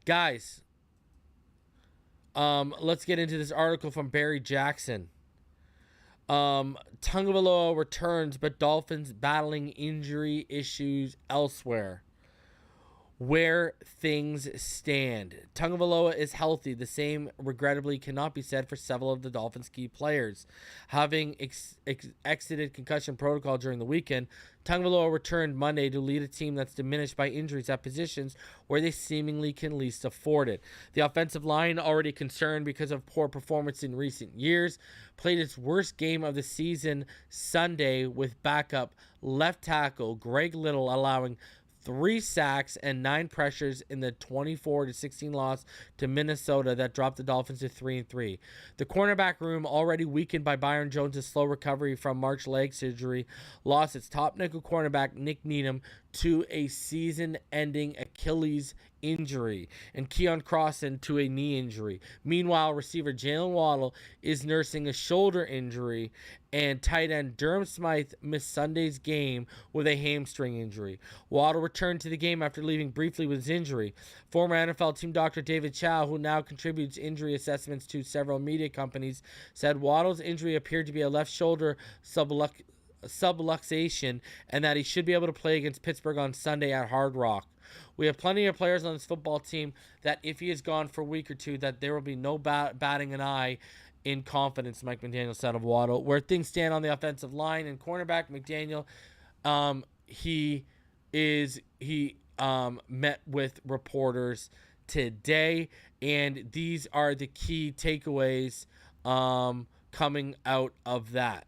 Guys, let's get into this article from Barry Jackson. Tagovailoa returns, but Dolphins battling injury issues elsewhere. where things stand. Tagovailoa is healthy. The same, regrettably, cannot be said for several of the Dolphins' key players. Having exited concussion protocol during the weekend, Tagovailoa returned Monday to lead a team that's diminished by injuries at positions where they seemingly can least afford it. The offensive line, already concerned because of poor performance in recent years, played its worst game of the season Sunday with backup left tackle Greg Little allowing 3 sacks and 9 pressures in the 24-16 loss to Minnesota that dropped the Dolphins to 3-3. The cornerback room, already weakened by Byron Jones' slow recovery from March leg surgery, lost its top nickel cornerback Nick Needham to a season-ending Achilles injury and Keon Crossan to a knee injury. Meanwhile, receiver Jalen Waddle is nursing a shoulder injury, and tight end Durham Smythe missed Sunday's game with a hamstring injury. Waddle returned to the game after leaving briefly with his injury. Former NFL team doctor David Chow, who now contributes injury assessments to several media companies, said Waddle's injury appeared to be a left shoulder subluxation and that he should be able to play against Pittsburgh on Sunday at Hard Rock. We have plenty of players on this football team that if he is gone for a week or two, that there will be no batting an eye in confidence, Mike McDaniel said of Waddle. Where things stand on the offensive line and cornerback, McDaniel, he met with reporters today, and these are the key takeaways coming out of that.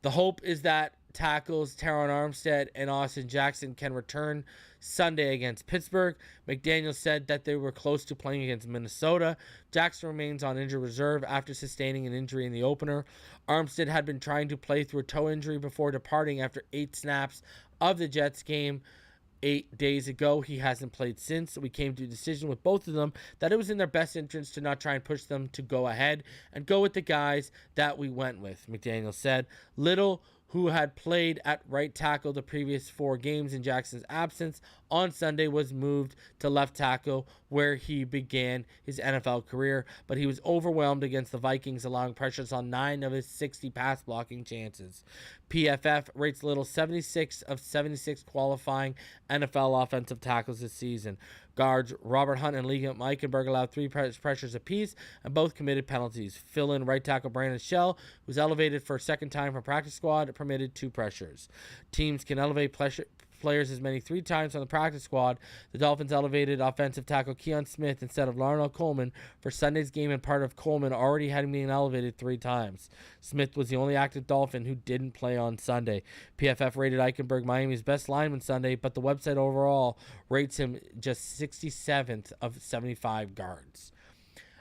The hope is that tackles Terron Armstead and Austin Jackson can return Sunday against Pittsburgh. McDaniel said that they were close to playing against Minnesota. Jackson remains on injured reserve after sustaining an injury in the opener. Armstead had been trying to play through a toe injury before departing after 8 snaps of the Jets game 8 days ago. He hasn't played since. We came to a decision with both of them that it was in their best interest to not try and push them to go ahead and go with the guys that we went with, McDaniel said. Little, who had played at right tackle the previous 4 games in Jackson's absence, on Sunday was moved to left tackle where he began his NFL career, but he was overwhelmed against the Vikings, allowing pressures on 9 of his 60 pass blocking chances. PFF rates Little 76 of 76 qualifying NFL offensive tackles this season. Guards Robert Hunt and Liam Eichenberg allowed 3 pressures apiece and both committed penalties. Fill-in right tackle Brandon Shell, who was elevated for a second time from practice squad, permitted 2 pressures. Teams can elevate players as many 3 times on the practice squad. The Dolphins elevated offensive tackle Keon Smith instead of Larnell Coleman for Sunday's game, and part of Coleman already had been elevated 3 times. Smith was the only active Dolphin who didn't play on Sunday. PFF rated Eichenberg Miami's best lineman Sunday, but the website overall rates him just 67th of 75 guards.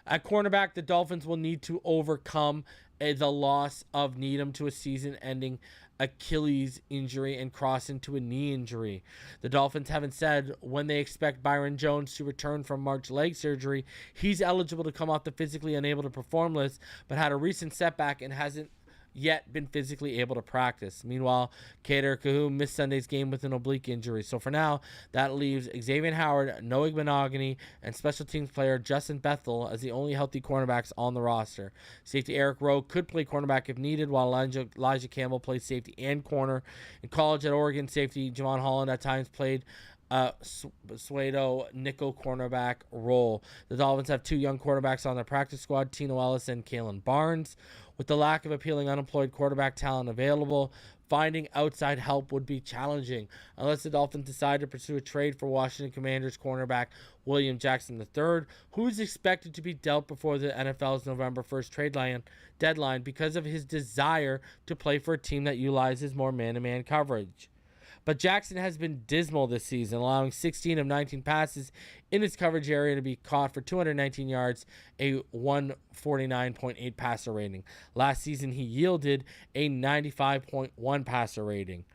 At cornerback, the Dolphins will need to overcome the loss of Needham to a season-ending Achilles injury and Crossan to a knee injury. The Dolphins haven't said when they expect Byron Jones to return from March leg surgery. He's eligible to come off the physically unable to perform list, but had a recent setback and hasn't yet been physically able to practice. Meanwhile, Kader Cahoon missed Sunday's game with an oblique injury. So for now, that leaves Xavier Howard, Noah Igbinoghene, and special teams player Justin Bethel as the only healthy cornerbacks on the roster. Safety Eric Rowe could play cornerback if needed, while Elijah Campbell plays safety and corner. In college at Oregon, safety Javon Holland at times played pseudo nickel cornerback role. The Dolphins have 2 young quarterbacks on their practice squad, Tino Ellis and Kalen Barnes. With the lack of appealing unemployed quarterback talent available, finding outside help would be challenging unless the Dolphins decide to pursue a trade for Washington Commanders cornerback William Jackson III, who is expected to be dealt before the NFL's November 1st trade deadline because of his desire to play for a team that utilizes more man-to-man coverage. But Jackson has been dismal this season, allowing 16 of 19 passes in his coverage area to be caught for 219 yards, a 149.8 passer rating. Last season, he yielded a 95.1 passer rating.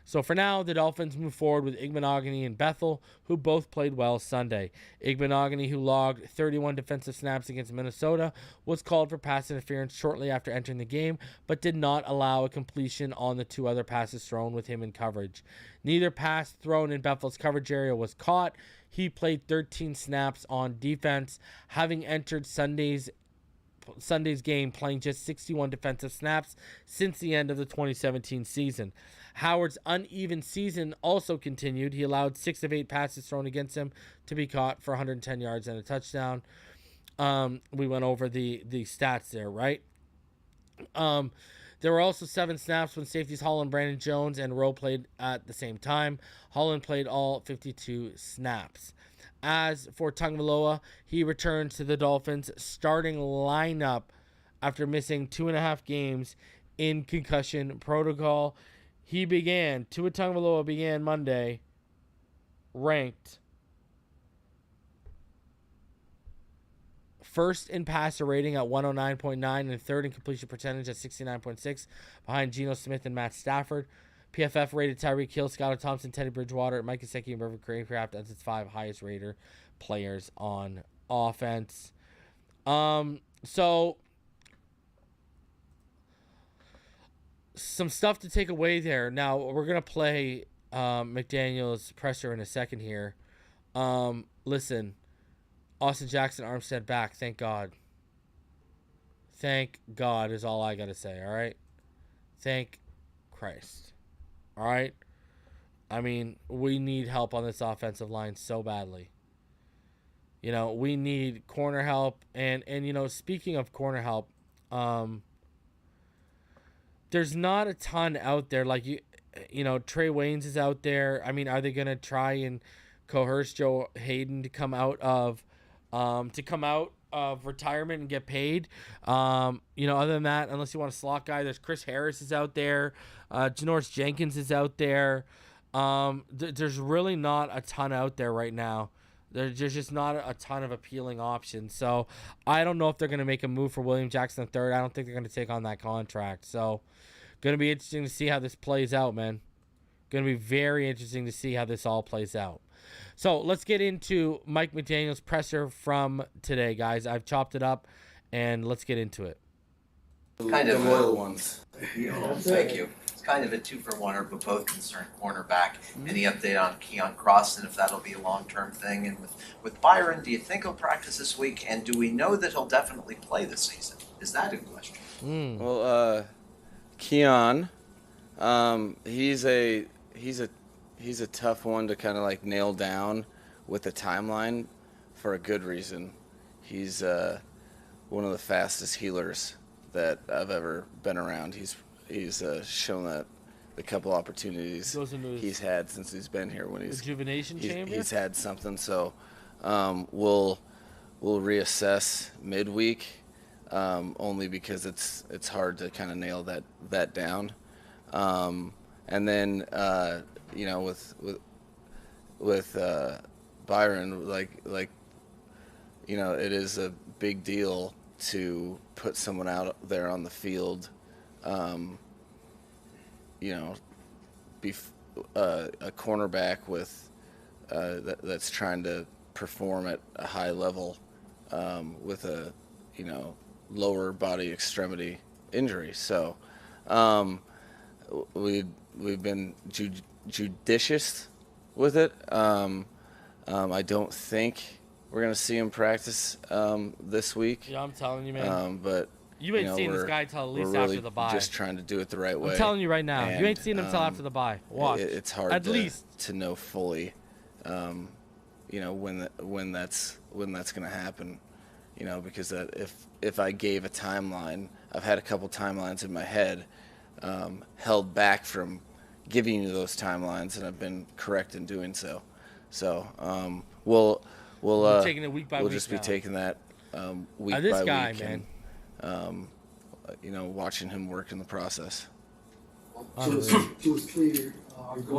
So for now, the Dolphins move forward with Igbinoghene and Bethel, who both played well Sunday. Igbinoghene, who logged 31 defensive snaps against Minnesota, was called for pass interference shortly after entering the game, but did not allow a completion on the 2 other passes thrown with him in coverage. Neither pass thrown in Bethel's coverage area was caught. He played 13 snaps on defense, having entered Sunday's Sunday's game, playing just 61 defensive snaps since the end of the 2017 season. Howard's uneven season also continued. He allowed 6 of 8 passes thrown against him to be caught for 110 yards and a touchdown. We went over the stats there, right? There were also 7 snaps when safeties Holland, Brandon Jones, and Rowe played at the same time. Holland played all 52 snaps. As for Tagovailoa, he returned to the Dolphins starting lineup after missing 2.5 games in concussion protocol. Tua Tagovailoa began Monday ranked first in passer rating at 109.9 and third in completion percentage at 69.6 behind Geno Smith and Matt Stafford. PFF rated Tyreek Hill, Skylar Thompson, Teddy Bridgewater, Mike Gesicki, and River Craycraft as its 5 highest rated players on offense. So some stuff to take away there. Now we're gonna play McDaniel's presser in a second here. Listen, Austin Jackson, Armstead back. Thank God. Thank God is all I gotta say. All right. Thank Christ. All right. I mean, we need help on this offensive line so badly. We need corner help, and speaking of corner help, there's not a ton out there. Like Trey Waynes is out there. I mean, are they gonna try and coerce Joe Hayden to come out of retirement and get paid? Other than that, unless you want a slot guy, there's Chris Harris is out there. Janoris Jenkins is out there. There's really not a ton out there right now. There's just not a ton of appealing options. So I don't know if they're going to make a move for William Jackson III. I don't think they're going to take on that contract. So going to be interesting to see how this plays out, man. Going to be very interesting to see how this all plays out. So let's get into Mike McDaniel's presser from today, guys. I've chopped it up, and let's get into it. Kind of loyal ones. Thank you. It's kind of a 2-for-1, but both concern cornerback. Any update on Keon Croston, if that'll be a long-term thing? And with Byron, do you think he'll practice this week? And do we know that he'll definitely play this season? Is that a question? Well, Keon, he's a tough one to kind of like nail down with a timeline for a good reason. He's one of the fastest healers that I've ever been around. He's shown that the couple opportunities he's had since he's been here when he's had something. So we'll reassess midweek, only because it's hard to kind of nail that down. And then with Byron, like it is a big deal to put someone out there on the field, be a cornerback with that's trying to perform at a high level with a lower body extremity injury. So we've been judicious with it. I don't think we're gonna see him practice this week. Yeah, I'm telling you, man. But you ain't seen this guy till at least after the bye. Just trying to do it the right way. I'm telling you right now, and, you ain't seen him till after the bye. Watch. It's hard at least to know fully, when that's gonna happen. Because if I gave a timeline, I've had a couple timelines in my head, held back from giving you those timelines, and I've been correct in doing so. So we'll taking it week by week. We'll just be taking that week this by guy, week, man. And watching him work in the process. We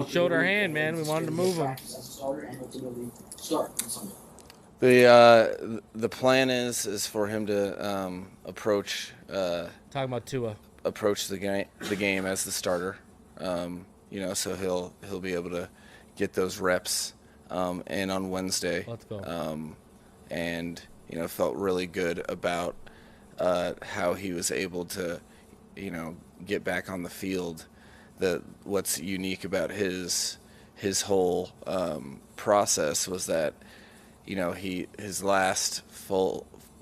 showed our hand, man. We wanted to move him. The plan is for him to approach. Talking about Tua. Approach the game as the starter. So he'll be able to get those reps in on Wednesday. Let's go. And felt really good about how he was able to get back on the field. What's unique about his whole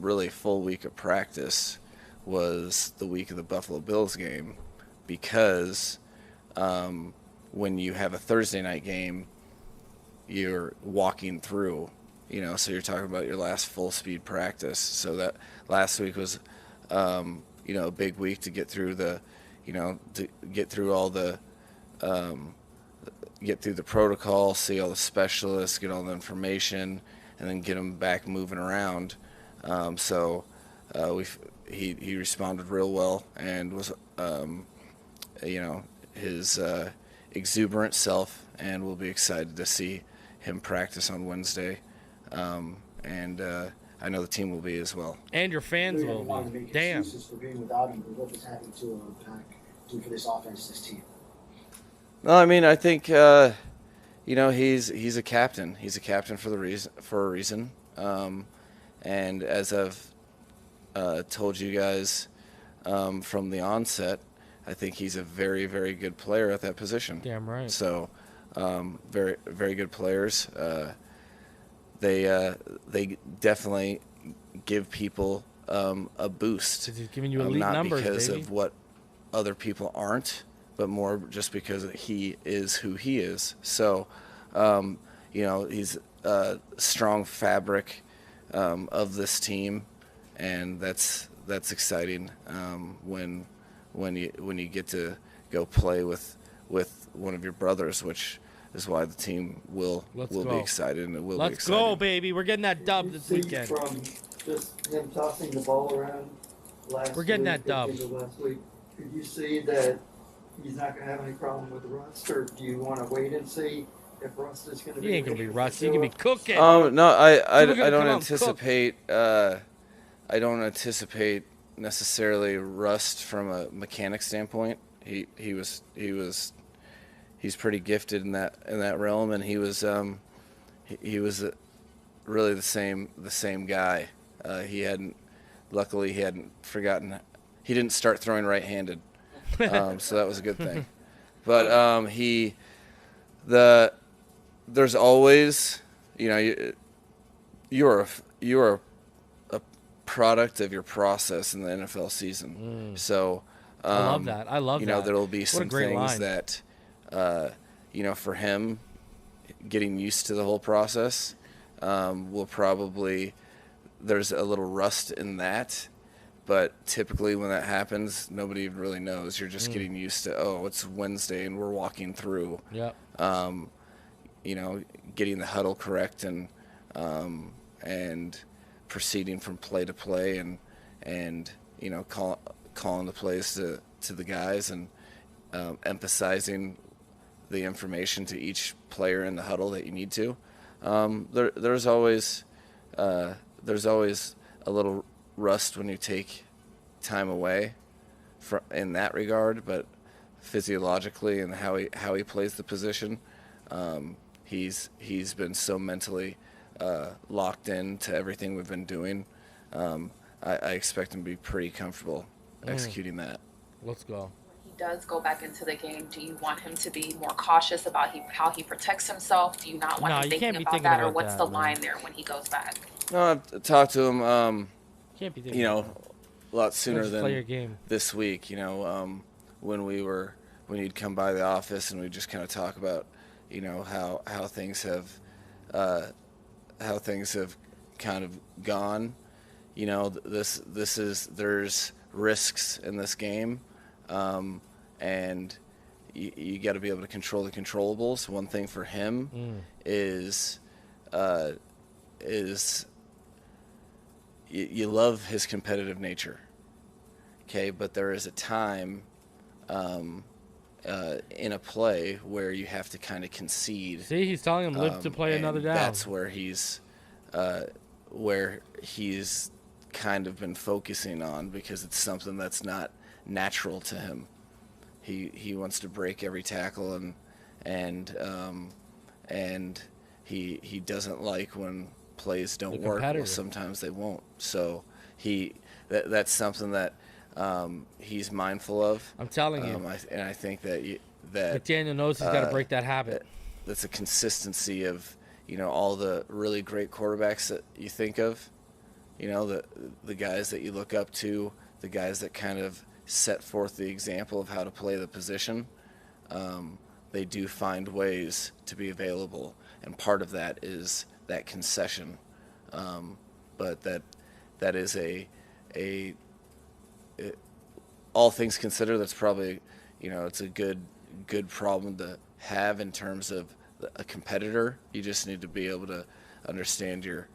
really full week of practice was the week of the Buffalo Bills game, because when you have a Thursday night game, you're walking through, so you're talking about your last full speed practice. So that last week was, a big week to get through get through all the, get through the protocol, see all the specialists, get all the information, and then get them back moving around. He responded real well and was, his exuberant self, and we'll be excited to see him practice on Wednesday. I know the team will be as well. And your fans will be. Damn. For being without him, but what does having Tua back do for this offense, this team? No, I mean, I think he's a captain. He's a captain for a reason. And as I've told you guys from the onset, I think he's a very, very good player at that position. Damn right. So, very, very good players. They definitely give people a boost. He's giving you elite not numbers, because baby. of what other people aren't, but more just because he is who he is. So, he's a strong fabric of this team, and that's exciting when you get to go play with one of your brothers, which is why the team will be excited, and it will be exciting. Let's go, baby. We're getting that dub this weekend. From just him tossing the ball around We're getting that dub. last week, could you see that he's not going to have any problem with Rust, or do you want to wait and see if Rust is going to be? He ain't gonna be rusty. He can be cooking. No, I People are gonna don't come out and anticipate. I don't anticipate necessarily rust from a mechanic standpoint. He's pretty gifted in that realm, and he was really the same guy. Luckily he hadn't forgotten. He didn't start throwing right-handed, so that was a good thing. But there's always, you're a product of your process in the NFL season. So I love that. I love that. There'll be some things line. that for him, getting used to the whole process, will probably, there's a little rust in that, but typically when that happens, nobody even really knows. You're just getting used to, it's Wednesday and we're walking through. Yep. Getting the huddle correct and proceeding from play to play and calling the plays to the guys and emphasizing the information to each player in the huddle that you need to. There's always a little rust when you take time away in that regard, but physiologically and how he plays the position, he's been so mentally locked into everything we've been doing. I expect him to be pretty comfortable executing that. Let's go. He does go back into the game. Do you want him to be more cautious about how he protects himself? Do you not want him thinking about that, or what's the line there when he goes back? No, I've talked to him. Can't be thinking a lot sooner play your than game. this week. When you'd come by the office and we just kind of talk about, how things have kind of gone. There's risks in this game, and you got to be able to control the controllables. One thing for him is you love his competitive nature, okay? But there is a time in a play where you have to kind of concede. See, he's telling him live to play another down. That's where he's kind of been focusing on, because it's something that's not natural to him. He wants to break every tackle and he doesn't like when plays don't work. Well, sometimes they won't. So that's something that he's mindful of. I'm telling you. I think that McDaniel knows he's got to break that habit. That's a consistency of all the really great quarterbacks that you think of. the guys that you look up to, the guys that kind of set forth the example of how to play the position, they do find ways to be available, and part of that is that concession. But that is all things considered, that's probably, it's a good problem to have in terms of a competitor. You just need to be able to understand your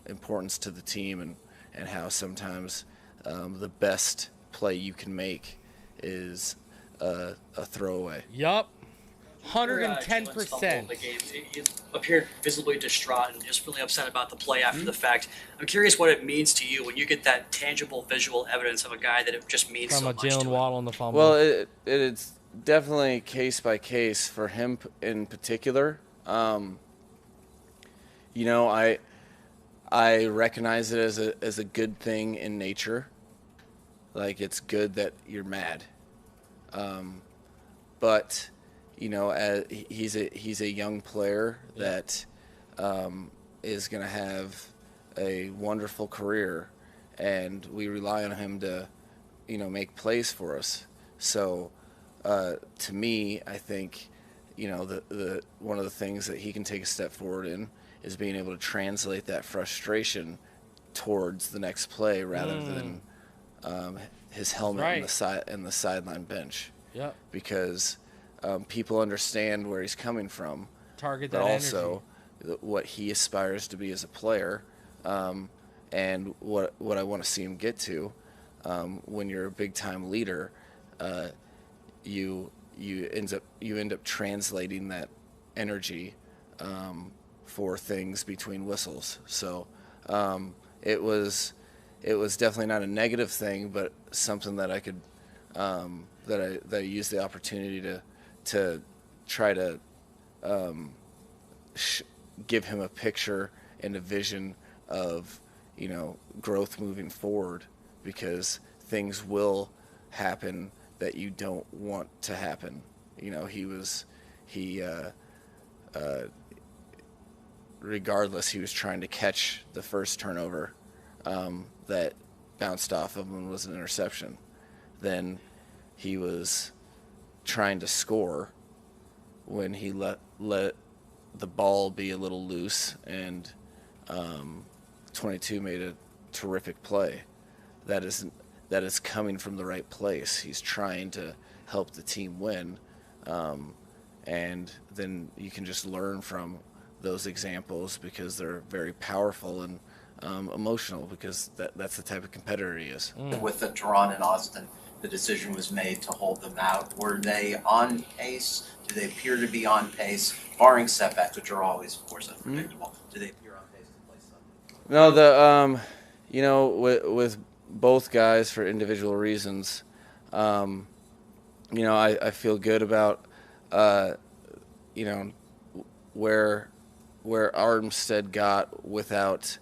importance to the team and how sometimes the best play you can make is a throwaway. Yup. 110%. He appeared visibly distraught and just really upset about the play after the fact. I'm curious what it means to you when you get that tangible visual evidence of a guy that it just means so much to him. Jalen Waddle on the fumble. Well, it's definitely case by case for him in particular. I recognize it as a good thing in nature. Like, it's good that you're mad. But he's a young player that is going to have a wonderful career, and we rely on him to, make plays for us. So, to me, I think, the one of the things that he can take a step forward in is being able to translate that frustration towards the next play rather than his helmet and the sideline bench. Yep. Because people understand where he's coming from, Target but that also what he aspires to be as a player, and what I want to see him get to. When you're a big time leader, you end up translating that energy for things between whistles. So it was definitely not a negative thing, but something that I could that I used the opportunity to try to give him a picture and a vision of growth moving forward, because things will happen that you don't want to happen. Regardless, he was trying to catch the first turnover that bounced off of him and was an interception. Then he was trying to score when he let the ball be a little loose, and 22 made a terrific play. That is coming from the right place. He's trying to help the team win, and then you can just learn from those examples because they're very powerful and emotional, because that's the type of competitor he is. With the Terron and Austin, the decision was made to hold them out. Were they on pace? Do they appear to be on pace, barring setbacks, which are always, of course, unpredictable? Do they appear on pace to play Sunday? No, with both guys for individual reasons, I feel good about where Armstead got without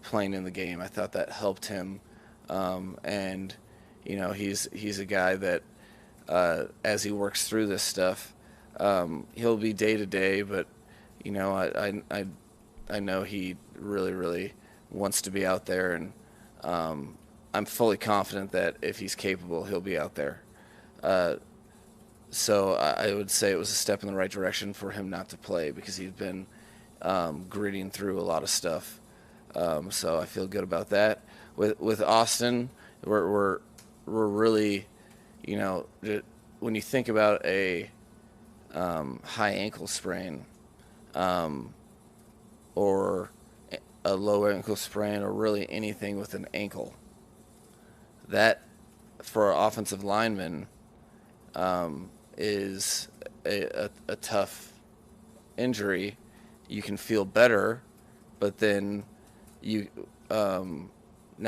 playing in the game. I thought that helped him, and he's a guy that as he works through this stuff, he'll be day to day, but I know he really, really wants to be out there, and I'm fully confident that if he's capable, he'll be out there. So I would say it was a step in the right direction for him not to play, because he's been gritting through a lot of stuff. So I feel good about that. With Austin, we're really, when you think about a high ankle sprain, or a low ankle sprain, or really anything with an ankle, that for an offensive lineman is a tough injury. You can feel better, but then now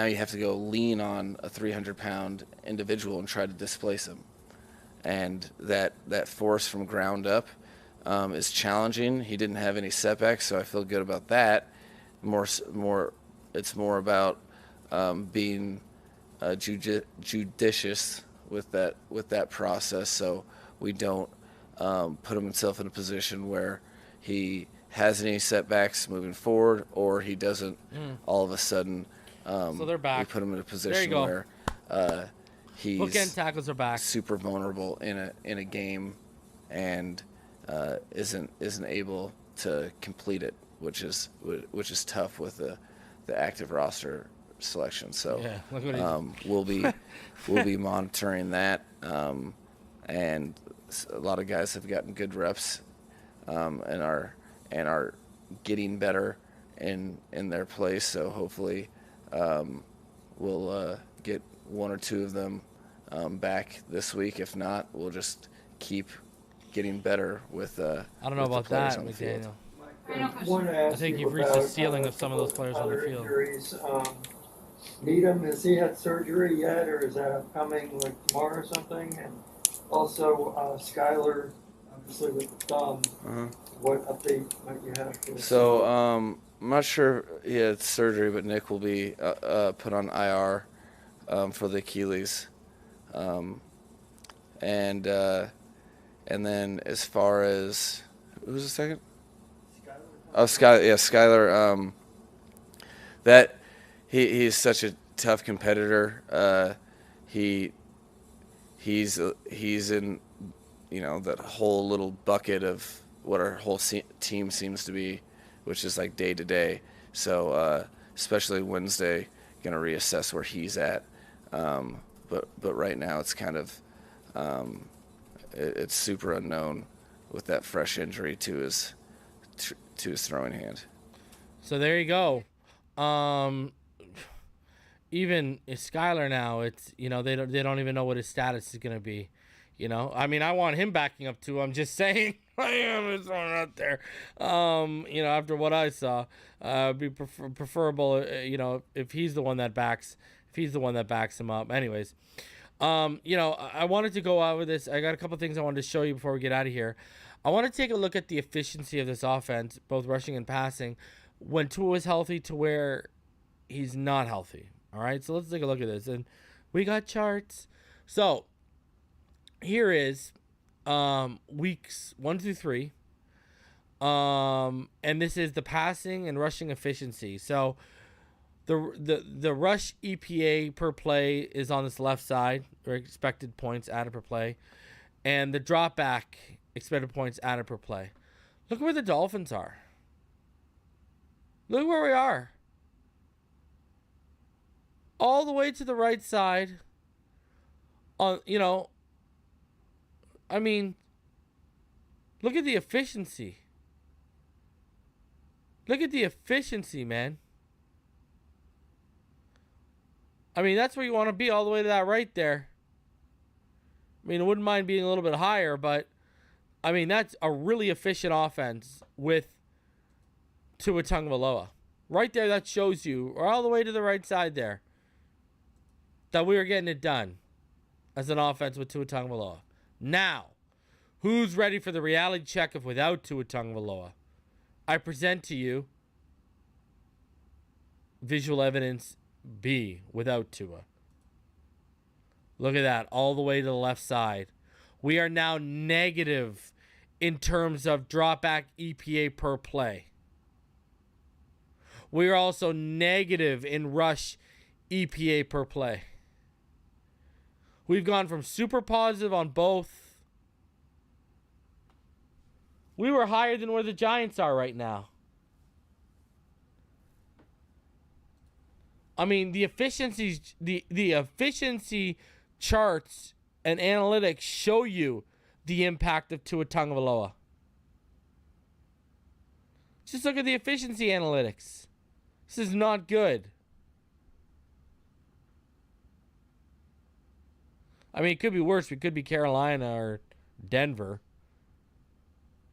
you have to go lean on a 300-pound individual and try to displace him, and that force from ground up is challenging. He didn't have any setbacks, so I feel good about that. It's more about being judicious with that process, so we don't put himself in a position where he has any setbacks moving forward, or he doesn't all of a sudden. So they're back. We put him in a position where he's bookend tackles are back. super vulnerable in a game, and isn't able to complete it, which is tough with the active roster selection. So we'll be monitoring that, and a lot of guys have gotten good reps, and are getting better in their place. So hopefully we'll get one or two of them back this week. If not, we'll just keep getting better with I don't know about that, McDaniel. I think you've reached the ceiling of some of those players on the field. Injuries. Needham, has he had surgery yet, or is that upcoming like tomorrow or something? And also Skylar, obviously with the thumb. What update might you have? So I'm not sure he had surgery, but Nick will be put on IR for the Achilles, and then as far as who's the second? Oh, Skylar. Yeah, Skylar. That he's such a tough competitor. He's in, that whole little bucket of what our whole team seems to be, which is like day to day. So especially Wednesday, gonna reassess where he's at. But right now it's kind of it's super unknown with that fresh injury to his throwing hand. So there you go. Even Skylar now, it's they don't even know what his status is gonna be. I mean, I want him backing up too. I'm just saying. I am just throwing it out there. After what I saw, it'd be preferable. If he's the one that backs him up. Anyways, I wanted to go out with this. I got a couple things I wanted to show you before we get out of here. I want to take a look at the efficiency of this offense, both rushing and passing, when Tua is healthy to where he's not healthy. All right, so let's take a look at this. And we got charts. So here is weeks 1 through 3. And this is the passing and rushing efficiency. So the rush EPA per play is on this left side, or expected points added per play, and the drop back expected points added per play. Look where the Dolphins are. Look where we are. All the way to the right side. I mean, look at the efficiency. Look at the efficiency, man. I mean, that's where you want to be, all the way to that right there. I mean, I wouldn't mind being a little bit higher, but I mean, that's a really efficient offense with Tua Tagovailoa. Right there, that shows you, or all the way to the right side there, that we are getting it done as an offense with Tua Tagovailoa. Now, who's ready for the reality check of without Tua Tagovailoa? I present to you visual evidence B without Tua. Look at that, all the way to the left side. We are now negative in terms of dropback EPA per play. We are also negative in rush EPA per play. We've gone from super positive on both. We were higher than where the Giants are right now. I mean, the efficiency charts and analytics show you the impact of Tua Tagovailoa. Just look at the efficiency analytics. This is not good. I mean, it could be worse. We could be Carolina or Denver.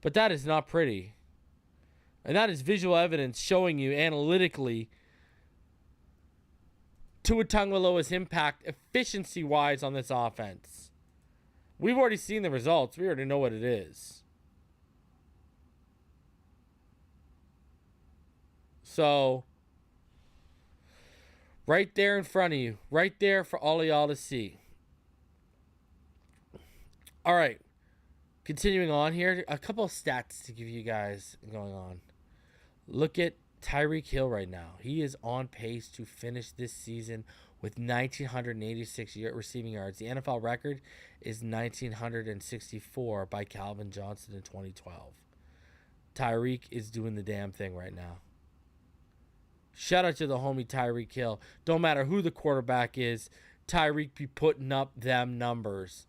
But that is not pretty. And that is visual evidence showing you analytically Tua Tagovailoa's impact efficiency-wise on this offense. We've already seen the results. We already know what it is. So, right there in front of you. Right there for all of y'all to see. All right. Continuing on here, a couple of stats to give you guys going on. Look at Tyreek Hill right now. He is on pace to finish this season with 1,986 receiving yards. The NFL record is 1,964 by Calvin Johnson in 2012. Tyreek is doing the damn thing right now. Shout out to the homie Tyreek Hill. Don't matter who the quarterback is, Tyreek be putting up them numbers.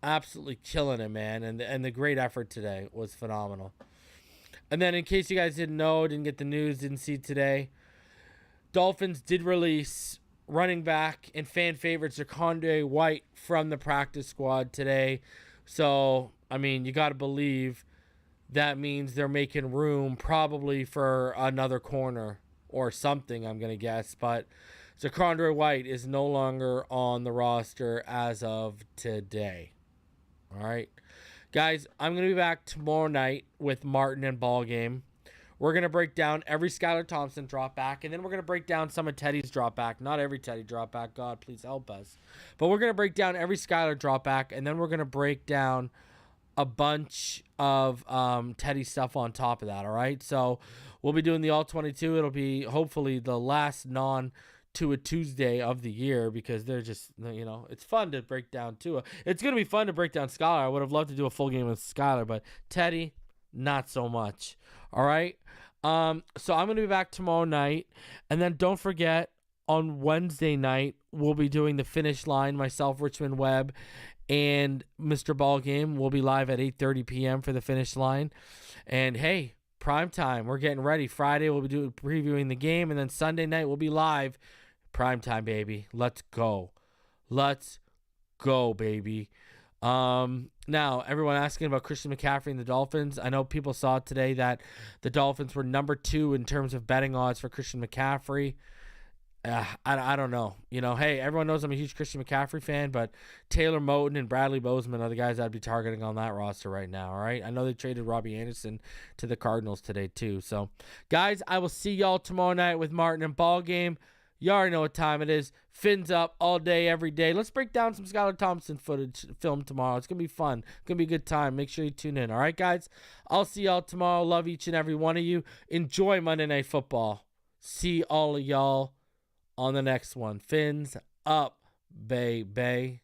Absolutely killing it, man. And the great effort today was phenomenal. And then in case you guys didn't know, didn't get the news, didn't see today, Dolphins did release running back and fan favorite ZaQuandre White from the practice squad today. So, I mean, you got to believe that means they're making room probably for another corner or something, I'm going to guess. But ZaQuandre White is no longer on the roster as of today. All right. Guys, I'm going to be back tomorrow night with Martin and Ball Game. We're going to break down every Skylar Thompson drop back, and then we're going to break down some of Teddy's drop back. Not every Teddy drop back. God, please help us. But we're going to break down every Skylar drop back, and then we're going to break down a bunch of Teddy stuff on top of that, all right? So we'll be doing the All-22. It'll be hopefully the last to a Tuesday of the year because they're just, it's fun to break down Tua. It's going to be fun to break down Skylar. I would have loved to do a full game with Skylar, but Teddy, not so much. All right? So I'm going to be back tomorrow night. And then don't forget, on Wednesday night, we'll be doing the finish line. Myself, Richmond Webb, and Mr. Ballgame will be live at 8:30 p.m. for the finish line. And, hey, prime time. We're getting ready. Friday, we'll be previewing the game. And then Sunday night, we'll be live. Prime time, baby. Let's go. Let's go, baby. Now, everyone asking about Christian McCaffrey and the Dolphins. I know people saw today that the Dolphins were number 2 in terms of betting odds for Christian McCaffrey. I don't know. Hey, everyone knows I'm a huge Christian McCaffrey fan, but Taylor Moton and Bradley Bozeman are the guys I'd be targeting on that roster right now, all right? I know they traded Robbie Anderson to the Cardinals today, too. So, guys, I will see y'all tomorrow night with Martin and Ball Game. You already know what time it is. Fins up all day, every day. Let's break down some Skylar Thompson film tomorrow. It's going to be fun. It's going to be a good time. Make sure you tune in. All right, guys? I'll see y'all tomorrow. Love each and every one of you. Enjoy Monday Night Football. See all of y'all on the next one. Fins up, baby.